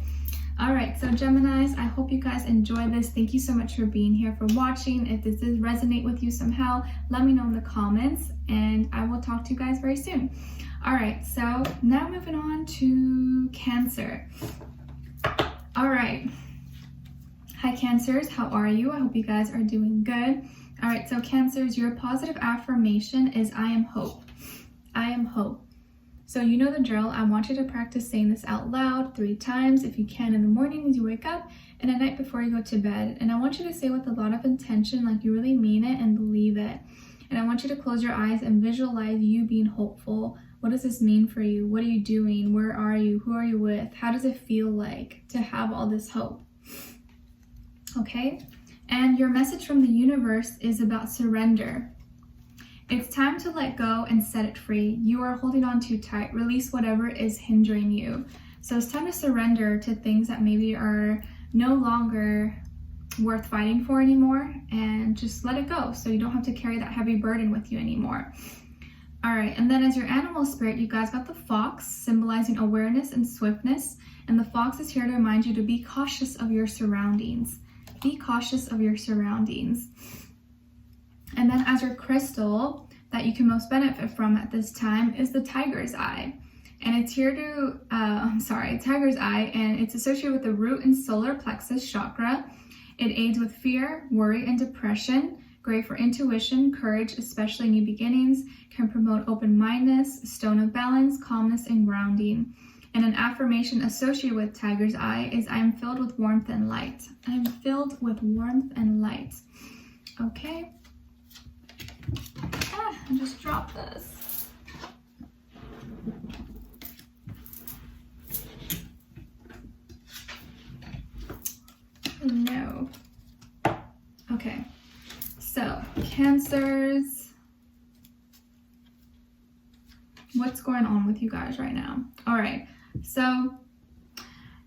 All right, so Geminis, I hope you guys enjoyed this. Thank you so much for being here, for watching. If this does resonate with you somehow, let me know in the comments, and I will talk to you guys very soon. All right, so now moving on to Cancer. All right. Hi, Cancers. How are you? I hope you guys are doing good. All right, so Cancers, your positive affirmation is I am hope. I am hope. So you know the drill. I want you to practice saying this out loud 3 times if you can in the morning as you wake up, and at night before you go to bed. And I want you to say with a lot of intention, like you really mean it and believe it. And I want you to close your eyes and visualize you being hopeful. What does this mean for you? What are you doing? Where are you? Who are you with? How does it feel like to have all this hope? Okay? And your message from the universe is about surrender. It's time to let go and set it free. You are holding on too tight. Release whatever is hindering you. So it's time to surrender to things that maybe are no longer worth fighting for anymore, and just let it go so you don't have to carry that heavy burden with you anymore. All right, and then as your animal spirit, you guys got the fox, symbolizing awareness and swiftness. And the fox is here to remind you to be cautious of your surroundings. Be cautious of your surroundings. And then as your crystal that you can most benefit from at this time is the tiger's eye. And it's here to, tiger's eye, and it's associated with the root and solar plexus chakra. It aids with fear, worry, and depression. Great for intuition, courage, especially new beginnings. Can promote open-mindedness, stone of balance, calmness, and grounding. And an affirmation associated with tiger's eye is I am filled with warmth and light. I am filled with warmth and light. Okay. I just dropped this. No. Okay. So, Cancers. What's going on with you guys right now? All right. So,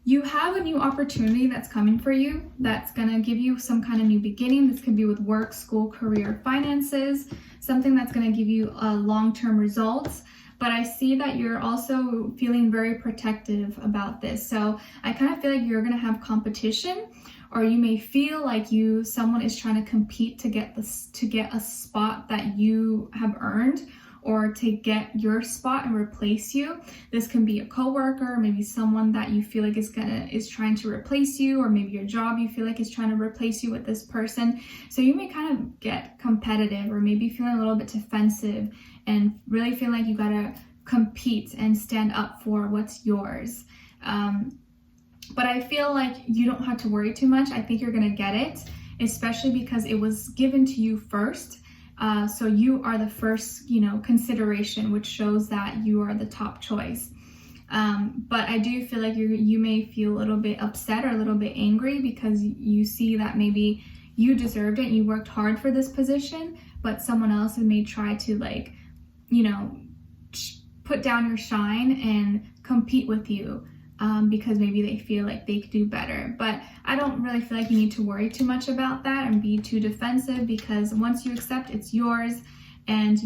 you have a new opportunity that's coming for you that's going to give you some kind of new beginning. This could be with work, school, career, finances, something that's going to give you long-term results. But I see that you're also feeling very protective about this. So I kind of feel like you're going to have competition, or you may feel like someone is trying to compete to get a spot that you have earned, or to get your spot and replace you. This can be a coworker, maybe someone that you feel like is trying to replace you, or maybe your job you feel like is trying to replace you with this person. So you may kind of get competitive, or maybe feeling a little bit defensive and really feel like you gotta compete and stand up for what's yours. But I feel like you don't have to worry too much. I think you're gonna get it, especially because it was given to you first. So you are the first, consideration, which shows that you are the top choice. But I do feel like you may feel a little bit upset or a little bit angry because you see that maybe you deserved it and you worked hard for this position, but someone else may try to put down your shine and compete with you. Because maybe they feel like they could do better. But I don't really feel like you need to worry too much about that and be too defensive, because once you accept, it's yours, and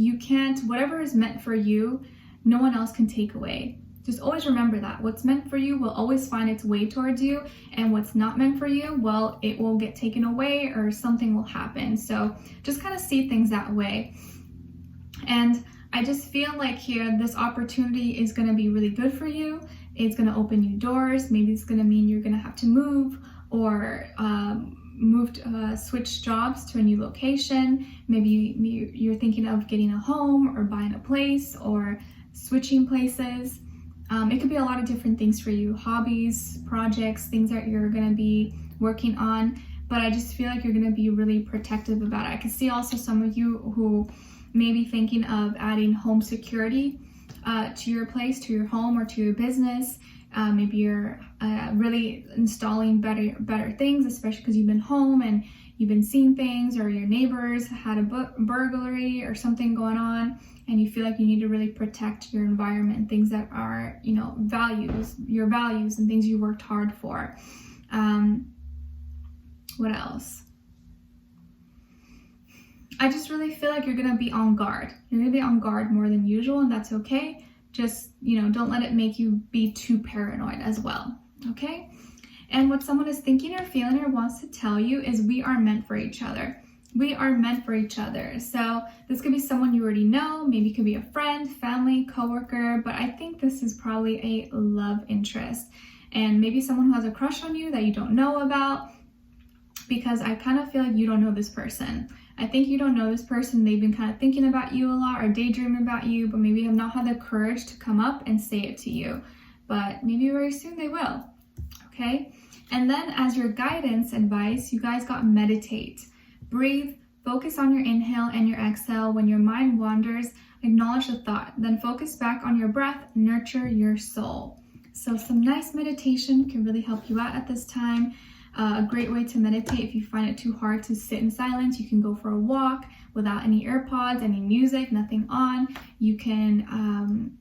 whatever is meant for you, no one else can take away. Just always remember that. What's meant for you will always find its way towards you, and what's not meant for you, well, it will get taken away or something will happen. So just kind of see things that way. And I just feel like here, this opportunity is going to be really good for you. It's going to open you doors. Maybe it's going to mean you're going to have to move, or switch jobs to a new location. Maybe you're thinking of getting a home or buying a place or switching places. It could be a lot of different things for you, hobbies, projects, things that you're going to be working on. But I just feel like you're going to be really protective about it. I can see also some of you who may be thinking of adding home security to your place, to your home, or to your business. Maybe you're really installing better things, especially because you've been home and you've been seeing things, or your neighbors had a burglary or something going on, and you feel like you need to really protect your environment, things that are, you know, your values and things you worked hard for. What else? I just really feel like you're going to be on guard. You're going to be on guard more than usual, and that's okay. Just, you know, don't let it make you be too paranoid as well, okay? And what someone is thinking or feeling or wants to tell you is we are meant for each other. We are meant for each other. So this could be someone you already know, maybe it could be a friend, family, coworker, but I think this is probably a love interest. And maybe someone who has a crush on you that you don't know about, because I kind of feel like you don't know this person. I think you don't know this person. They've been kind of thinking about you a lot or daydreaming about you, but maybe have not had the courage to come up and say it to you. But maybe very soon they will, okay? And then as your guidance advice, you guys got meditate. Breathe, focus on your inhale and your exhale. When your mind wanders, acknowledge the thought. Then focus back on your breath, nurture your soul. So some nice meditation can really help you out at this time. A great way to meditate, if you find it too hard to sit in silence, you can go for a walk without any AirPods, any music, nothing on. You can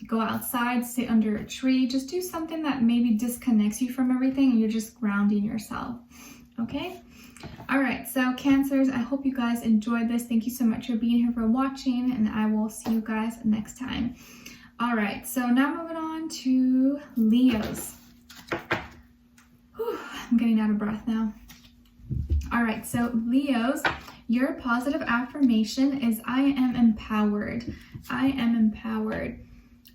go outside, sit under a tree, just do something that maybe disconnects you from everything and you're just grounding yourself, okay? All right, so Cancers, I hope you guys enjoyed this. Thank you so much for being here, for watching, and I will see you guys next time. All right, so now moving on to Leos. Whew, I'm getting out of breath now. All right, so Leos, your positive affirmation is I am empowered. I am empowered.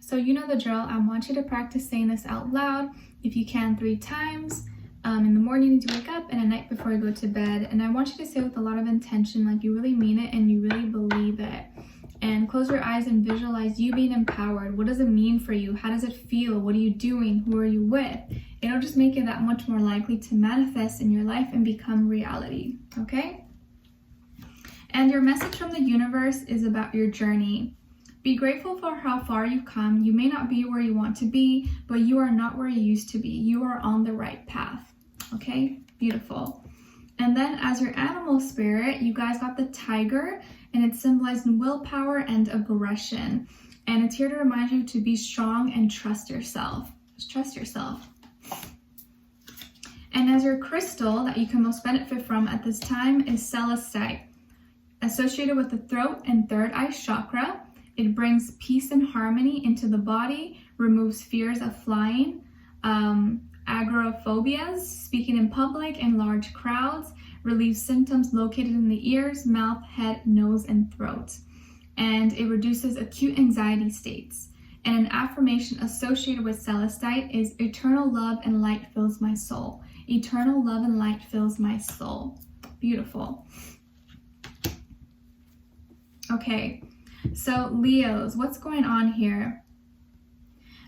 So you know the drill. I want you to practice saying this out loud, if you can, 3 times. In the morning you need to wake up, and at night before you go to bed. And I want you to say it with a lot of intention, like you really mean it and you really believe it. And close your eyes and visualize you being empowered. What does it mean for you? How does it feel? What are you doing? Who are you with? It'll just make it that much more likely to manifest in your life and become reality, okay? And your message from the universe is about your journey. Be grateful for how far you've come. You may not be where you want to be, but you are not where you used to be. You are on the right path, okay? Beautiful. And then as your animal spirit, you guys got the tiger, and it's symbolized in willpower and aggression. And it's here to remind you to be strong and trust yourself. Just trust yourself. And as your crystal that you can most benefit from at this time is celestite, associated with the throat and third eye chakra. It brings peace and harmony into the body, removes fears of flying, agoraphobias, speaking in public and large crowds, relieves symptoms located in the ears, mouth, head, nose, and throat. And it reduces acute anxiety states. And an affirmation associated with celestite is eternal love and light fills my soul. Eternal love and light fills my soul. Beautiful. Okay, so Leos, what's going on here?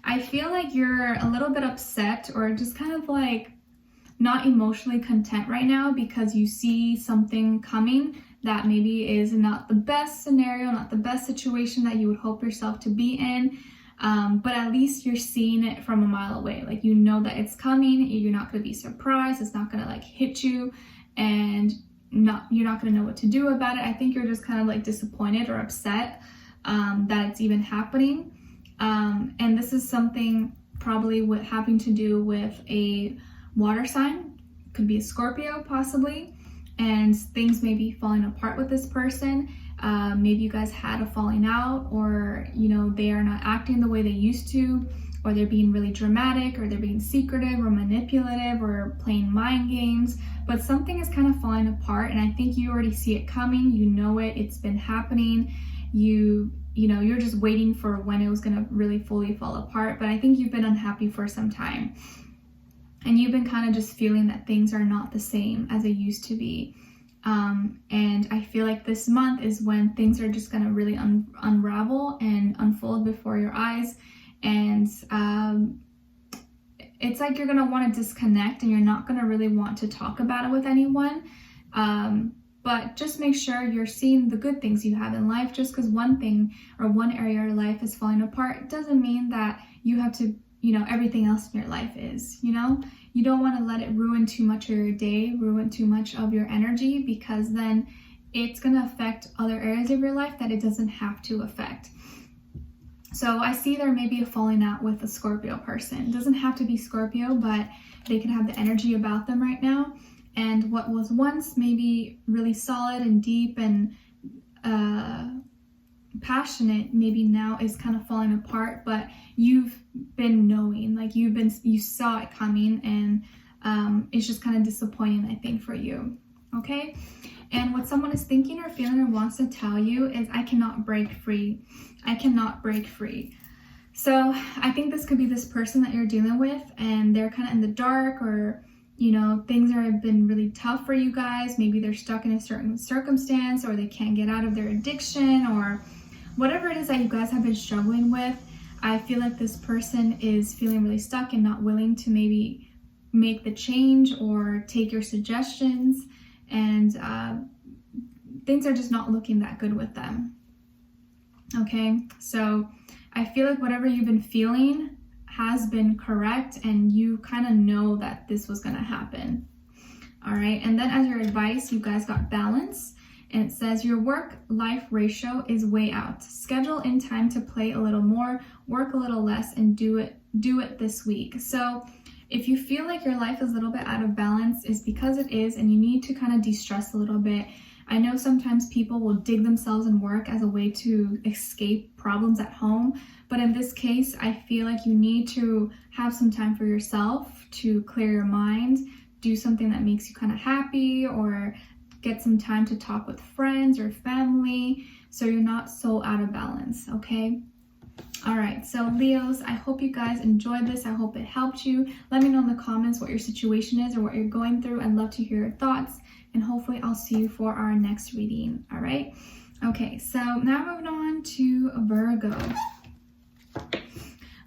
I feel like you're a little bit upset or just kind of like not emotionally content right now because you see something coming that maybe is not the best scenario, not the best situation that you would hope yourself to be in. But at least you're seeing it from a mile away. Like, you know that it's coming. You're not going to be surprised. It's not going to like hit you, and you're not going to know what to do about it. I think you're just kind of like disappointed or upset that it's even happening. And this is something probably having to do with a water sign. Could be a Scorpio possibly, and things may be falling apart with this person. Maybe you guys had a falling out, or you know, they are not acting the way they used to, or they're being really dramatic, or they're being secretive or manipulative or playing mind games, but something is kind of falling apart. And I think you already see it coming. You know it, it's been happening. You know, you're just waiting for when it was going to really fully fall apart. But I think you've been unhappy for some time. And you've been kind of just feeling that things are not the same as they used to be. And I feel like this month is when things are just going to really unravel and unfold before your eyes. And it's like you're going to want to disconnect and you're not going to really want to talk about it with anyone. But just make sure you're seeing the good things you have in life. Just because one thing or one area of your life is falling apart doesn't mean that you have to, everything else in your life is, You don't want to let it ruin too much of your day, ruin too much of your energy, because then it's going to affect other areas of your life that it doesn't have to affect. So I see there may be a falling out with a Scorpio person. It doesn't have to be Scorpio, but they can have the energy about them right now. And what was once maybe really solid and deep and passionate, maybe now is kind of falling apart, but you've been knowing, like you saw it coming, and it's just kind of disappointing, I think, for you. Okay. And what someone is thinking or feeling or wants to tell you is, I cannot break free. I cannot break free. So I think this could be this person that you're dealing with, and they're kind of in the dark, or things have been really tough for you guys. Maybe they're stuck in a certain circumstance, or they can't get out of their addiction, or whatever it is that you guys have been struggling with. I feel like this person is feeling really stuck and not willing to maybe make the change or take your suggestions, and things are just not looking that good with them. Okay, so I feel like whatever you've been feeling has been correct, and you kind of know that this was going to happen. All right, and then as your advice, you guys got balance, and it says your work-life ratio is way out. Schedule in time to play a little more, work a little less, and do it this week. So if you feel like your life is a little bit out of balance, it's because it is, and you need to kind of de-stress a little bit. I know sometimes people will dig themselves in work as a way to escape problems at home, but in this case, I feel like you need to have some time for yourself to clear your mind, do something that makes you kind of happy, or get some time to talk with friends or family so you're not so out of balance, okay? All right, so Leos, I hope you guys enjoyed this. I hope it helped you. Let me know in the comments what your situation is or what you're going through. I'd love to hear your thoughts, and hopefully I'll see you for our next reading, all right? Okay, so now moving on to Virgo.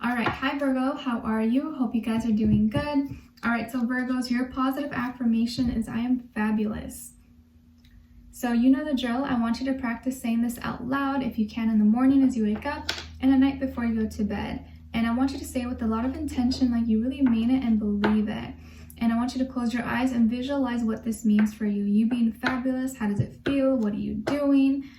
All right, hi Virgo, how are you? Hope you guys are doing good. All right, so Virgos, your positive affirmation is, I am fabulous. So you know the drill. I want you to practice saying this out loud if you can in the morning as you wake up, and at night before you go to bed. And I want you to say it with a lot of intention, like you really mean it and believe it. And I want you to close your eyes and visualize what this means for you. You being fabulous, how does it feel? What are you doing?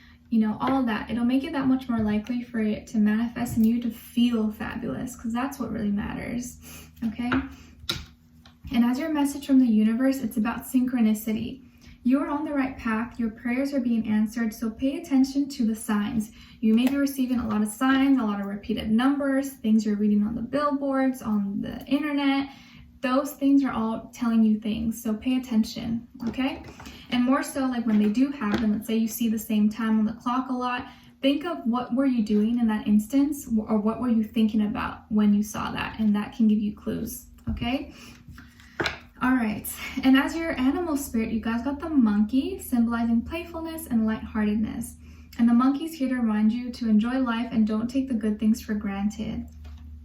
All of that. It'll make it that much more likely for it to manifest and you to feel fabulous, because that's what really matters, okay? And as your message from the universe, it's about synchronicity. You are on the right path. Your prayers are being answered, so pay attention to the signs. You may be receiving a lot of signs, a lot of repeated numbers, things you're reading on the billboards, on the internet. Those things are all telling you things, so pay attention, okay? And more so, like when they do happen, let's say you see the same time on the clock a lot, think of what were you doing in that instance, or what were you thinking about when you saw that, and that can give you clues, okay? All right, and as your animal spirit, you guys got the monkey, symbolizing playfulness and lightheartedness. And the monkey's here to remind you to enjoy life and don't take the good things for granted.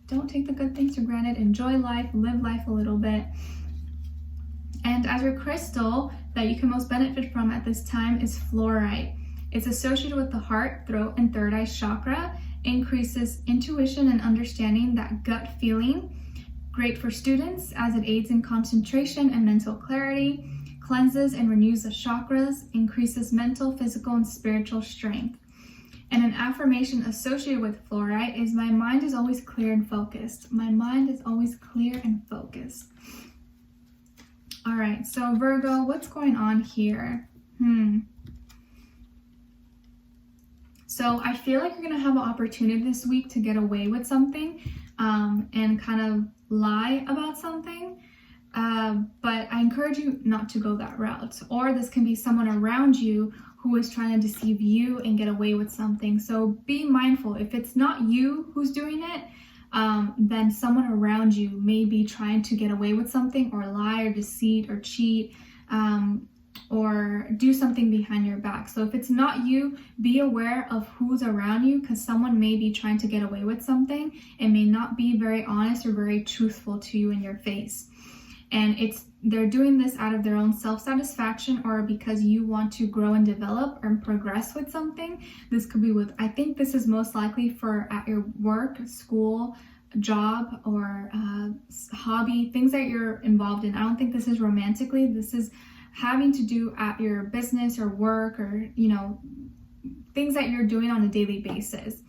Don't take the good things for granted. Enjoy life, live life a little bit. And as your crystal that you can most benefit from at this time is fluorite. It's associated with the heart, throat, and third eye chakra, increases intuition and understanding, that gut feeling. Great for students as it aids in concentration and mental clarity, cleanses and renews the chakras, increases mental, physical, and spiritual strength. And an affirmation associated with fluorite is, my mind is always clear and focused. My mind is always clear and focused. All right, so Virgo, what's going on here? So I feel like you're going to have an opportunity this week to get away with something and kind of lie about something. But I encourage you not to go that route. Or this can be someone around you who is trying to deceive you and get away with something. So be mindful. If it's not you who's doing it, then someone around you may be trying to get away with something, or lie or deceit or cheat, or do something behind your back. So if it's not you, be aware of who's around you, because someone may be trying to get away with something and may not be very honest or very truthful to you in your face. And they're doing this out of their own self-satisfaction, or because you want to grow and develop or progress with something. This could be I think this is most likely for at your work, school, job, or hobby, things that you're involved in. I don't think this is romantically. This is having to do at your business or work, or things that you're doing on a daily basis.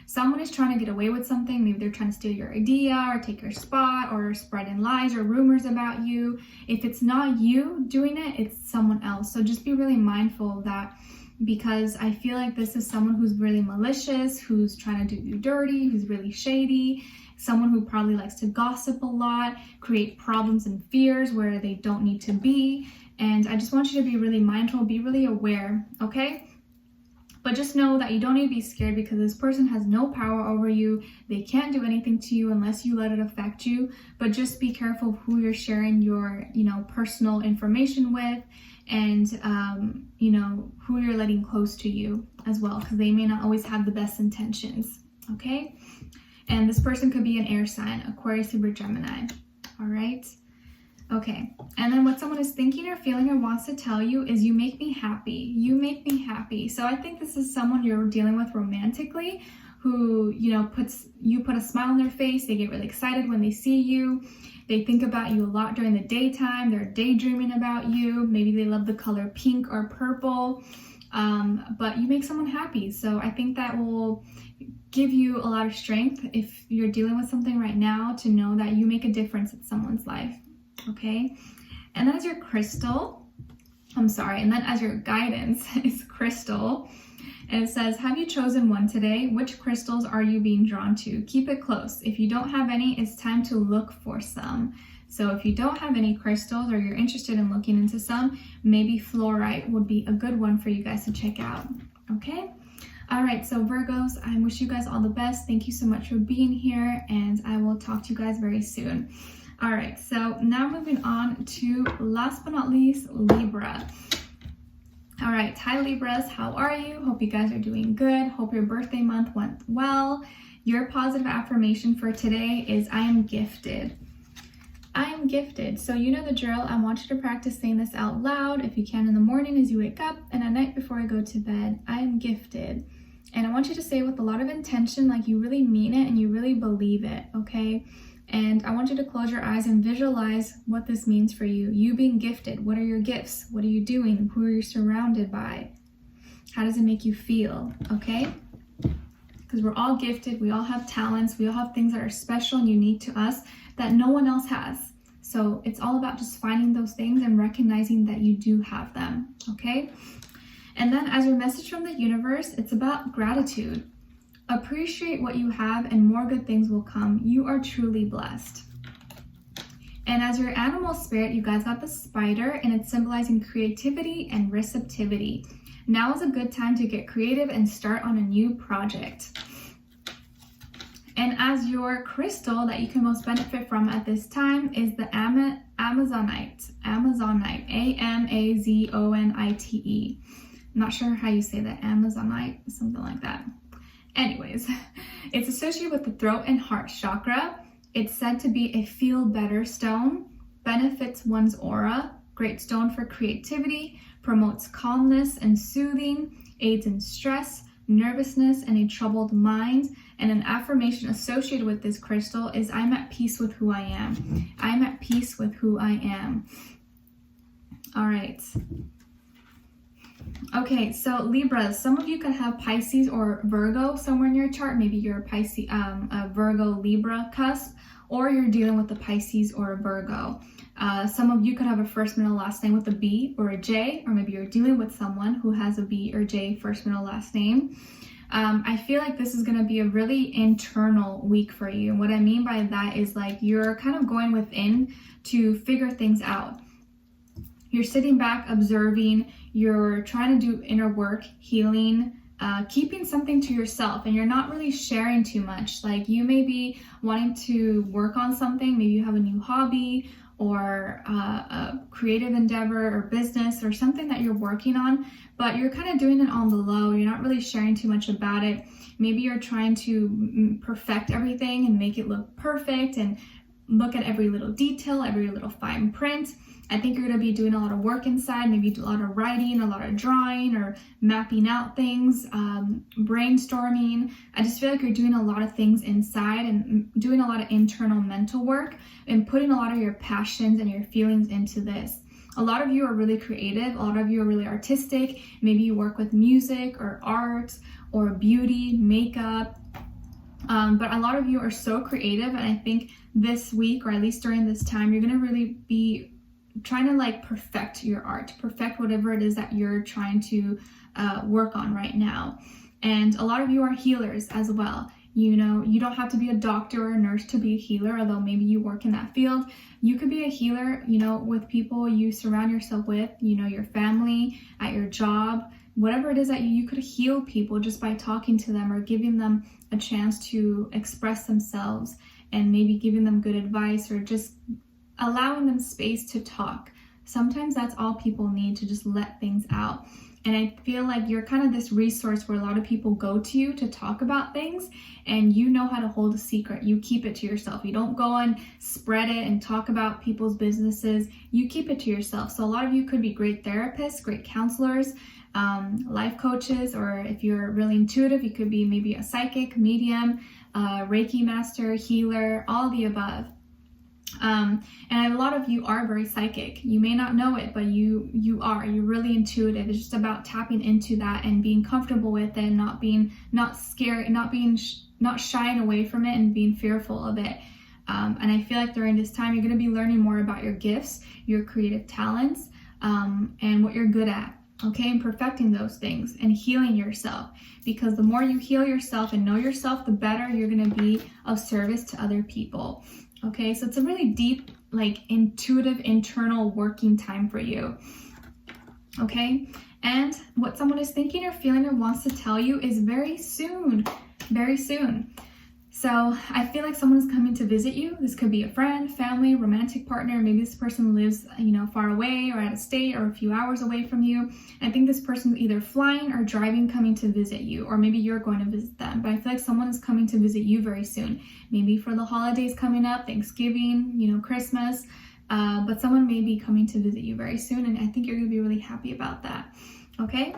Someone is trying to get away with something. Maybe they're trying to steal your idea or take your spot or spreading lies or rumors about you. If it's not you doing it, it's someone else. So just be really mindful of that, because I feel like this is someone who's really malicious, who's trying to do you dirty, who's really shady, someone who probably likes to gossip a lot, create problems and fears where they don't need to be. And I just want you to be really mindful, be really aware, okay? But just know that you don't need to be scared, because this person has no power over you. They can't do anything to you unless you let it affect you. But just be careful of who you're sharing your, personal information with, and, who you're letting close to you as well, because they may not always have the best intentions, okay? And this person could be an air sign, Aquarius, Libra, Gemini, all right? Okay, and then what someone is thinking or feeling or wants to tell you is, you make me happy. You make me happy. So I think this is someone you're dealing with romantically, who, put a smile on their face. They get really excited when they see you. They think about you a lot during the daytime. They're daydreaming about you. Maybe they love the color pink or purple, but you make someone happy. So I think that will give you a lot of strength if you're dealing with something right now, to know that you make a difference in someone's life. Okay, and then as your guidance is crystal, and it says, have you chosen one today? Which crystals are you being drawn to? Keep it close. If you don't have any, it's time to look for some. So if you don't have any crystals, or you're interested in looking into some, maybe fluorite would be a good one for you guys to check out. Okay, all right, so Virgos, I wish you guys all the best. Thank you so much for being here, and I will talk to you guys very soon. All right, so now moving on to, last but not least, Libra. All right, hi Libras, how are you? Hope you guys are doing good. Hope your birthday month went well. Your positive affirmation for today is, I am gifted. I am gifted. So you know the drill. I want you to practice saying this out loud, if you can, in the morning as you wake up, and at night before I go to bed. I am gifted. And I want you to say it with a lot of intention, like you really mean it and you really believe it, okay? And I want you to close your eyes and visualize what this means for you. You being gifted. What are your gifts? What are you doing? Who are you surrounded by? How does it make you feel? Okay? Because we're all gifted. We all have talents. We all have things that are special and unique to us that no one else has. So it's all about just finding those things and recognizing that you do have them. Okay? And then as your message from the universe, it's about gratitude. Appreciate what you have and more good things will come. You are truly blessed. And as your animal spirit, you guys got the spider, and it's symbolizing creativity and receptivity. Now is a good time to get creative and start on a new project. And as your crystal that you can most benefit from at this time is the Amazonite, Amazonite, I'm not sure how you say that, Amazonite, something like that. Anyways, it's associated with the throat and heart chakra. It's said to be a feel better stone, benefits one's aura, great stone for creativity, promotes calmness and soothing, aids in stress, nervousness, and a troubled mind. And an affirmation associated with this crystal is, I'm at peace with who I am. I'm at peace with who I am. All right. Okay, so Libra, some of you could have Pisces or Virgo somewhere in your chart. Maybe you're a Pisces, a Virgo Libra cusp, or you're dealing with a Pisces or a Virgo. Some of you could have a first, middle, last name with a B or a J, or maybe you're dealing with someone who has a B or J first, middle, last name. I feel like this is going to be a really internal week for you. And what I mean by that is, like, you're kind of going within to figure things out. You're sitting back, observing, you're trying to do inner work, healing, keeping something to yourself and you're not really sharing too much. Like you may be wanting to work on something, maybe you have a new hobby or a creative endeavor or business or something that you're working on, but you're kind of doing it on the low. You're not really sharing too much about it. Maybe you're trying to perfect everything and make it look perfect and look at every little detail, every little fine print. I think you're going to be doing a lot of work inside, maybe a lot of writing, a lot of drawing, or mapping out things, brainstorming. I just feel like you're doing a lot of things inside and doing a lot of internal mental work and putting a lot of your passions and your feelings into this. A lot of you are really creative. A lot of you are really artistic. Maybe you work with music or art or beauty, makeup. But a lot of you are so creative. And I think this week, or at least during this time, you're going to really be trying to like perfect your art, perfect whatever it is that you're trying to work on right now. And a lot of you are healers as well. You know, you don't have to be a doctor or a nurse to be a healer, although maybe you work in that field. You could be a healer, you know, with people you surround yourself with, you know, your family, at your job, whatever it is that you could heal people just by talking to them or giving them a chance to express themselves and maybe giving them good advice or just allowing them space to talk. Sometimes that's all people need, to just let things out. And I feel like you're kind of this resource where a lot of people go to you to talk about things, and you know how to hold a secret. You keep it to yourself. You don't go and spread it and talk about people's businesses. You keep it to yourself. So a lot of you could be great therapists, great counselors, life coaches, or if you're really intuitive, you could be maybe a psychic, medium, Reiki master, healer, all the above. And a lot of you are very psychic. You may not know it, but you're really intuitive. It's just about tapping into that and being comfortable with it, and not scared, not shying away from it and being fearful of it. And I feel like during this time, you're going to be learning more about your gifts, your creative talents, and what you're good at. Okay, and perfecting those things and healing yourself, because the more you heal yourself and know yourself, the better you're going to be of service to other people. Okay, so it's a really deep, like intuitive, internal working time for you. Okay, and what someone is thinking or feeling or wants to tell you is very soon, very soon. So I feel like someone is coming to visit you. This could be a friend, family, romantic partner. Maybe this person lives, you know, far away or out of state or a few hours away from you. I think this person is either flying or driving, coming to visit you, or maybe you're going to visit them. But I feel like someone is coming to visit you very soon. Maybe for the holidays coming up, Thanksgiving, you know, Christmas. But someone may be coming to visit you very soon, and I think you're going to be really happy about that. Okay?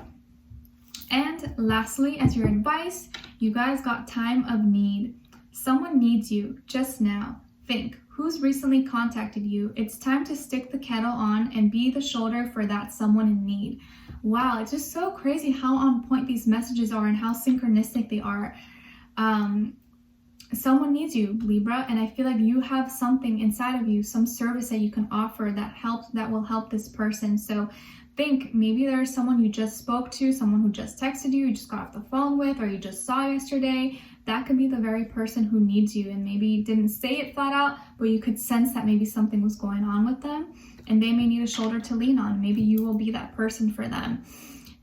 And lastly, as your advice, you guys got time of need. Someone needs you just now. Think, who's recently contacted you? It's time to stick the kettle on and be the shoulder for that someone in need. Wow, it's just so crazy how on point these messages are and how synchronistic they are. Someone needs you, Libra, and I feel like you have something inside of you, some service that you can offer that will help this person. So think, maybe there's someone you just spoke to, someone who just texted you just got off the phone with, or you just saw yesterday. That could be the very person who needs you, and maybe didn't say it flat out, but you could sense that maybe something was going on with them and they may need a shoulder to lean on. Maybe you will be that person for them.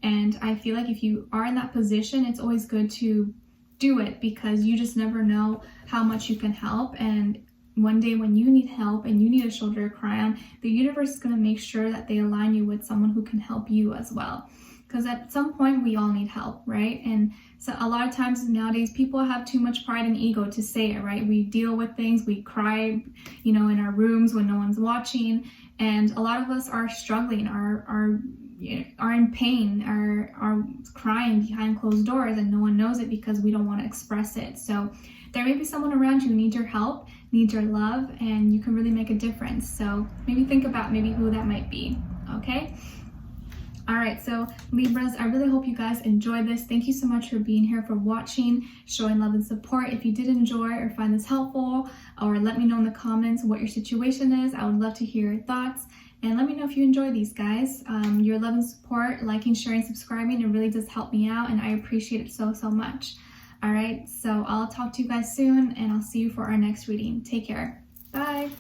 And I feel like if you are in that position, it's always good to do it, because you just never know how much you can help. And one day when you need help and you need a shoulder to cry on, the universe is going to make sure that they align you with someone who can help you as well. Because at some point we all need help, right? And so a lot of times nowadays people have too much pride and ego to say it, right? We deal with things, we cry, you know, in our rooms when no one's watching. And a lot of us are struggling, are in pain, are crying behind closed doors, and no one knows it because we don't want to express it. So there may be someone around you who needs your help, needs your love, and you can really make a difference. So maybe think about who that might be, okay? All right, so Libras, I really hope you guys enjoyed this. Thank you so much for being here, for watching, showing love and support. If you did enjoy or find this helpful, or let me know in the comments what your situation is. I would love to hear your thoughts. And let me know if you enjoy these, guys. Your love and support, liking, sharing, subscribing, it really does help me out, and I appreciate it so, so much. All right, so I'll talk to you guys soon, and I'll see you for our next reading. Take care.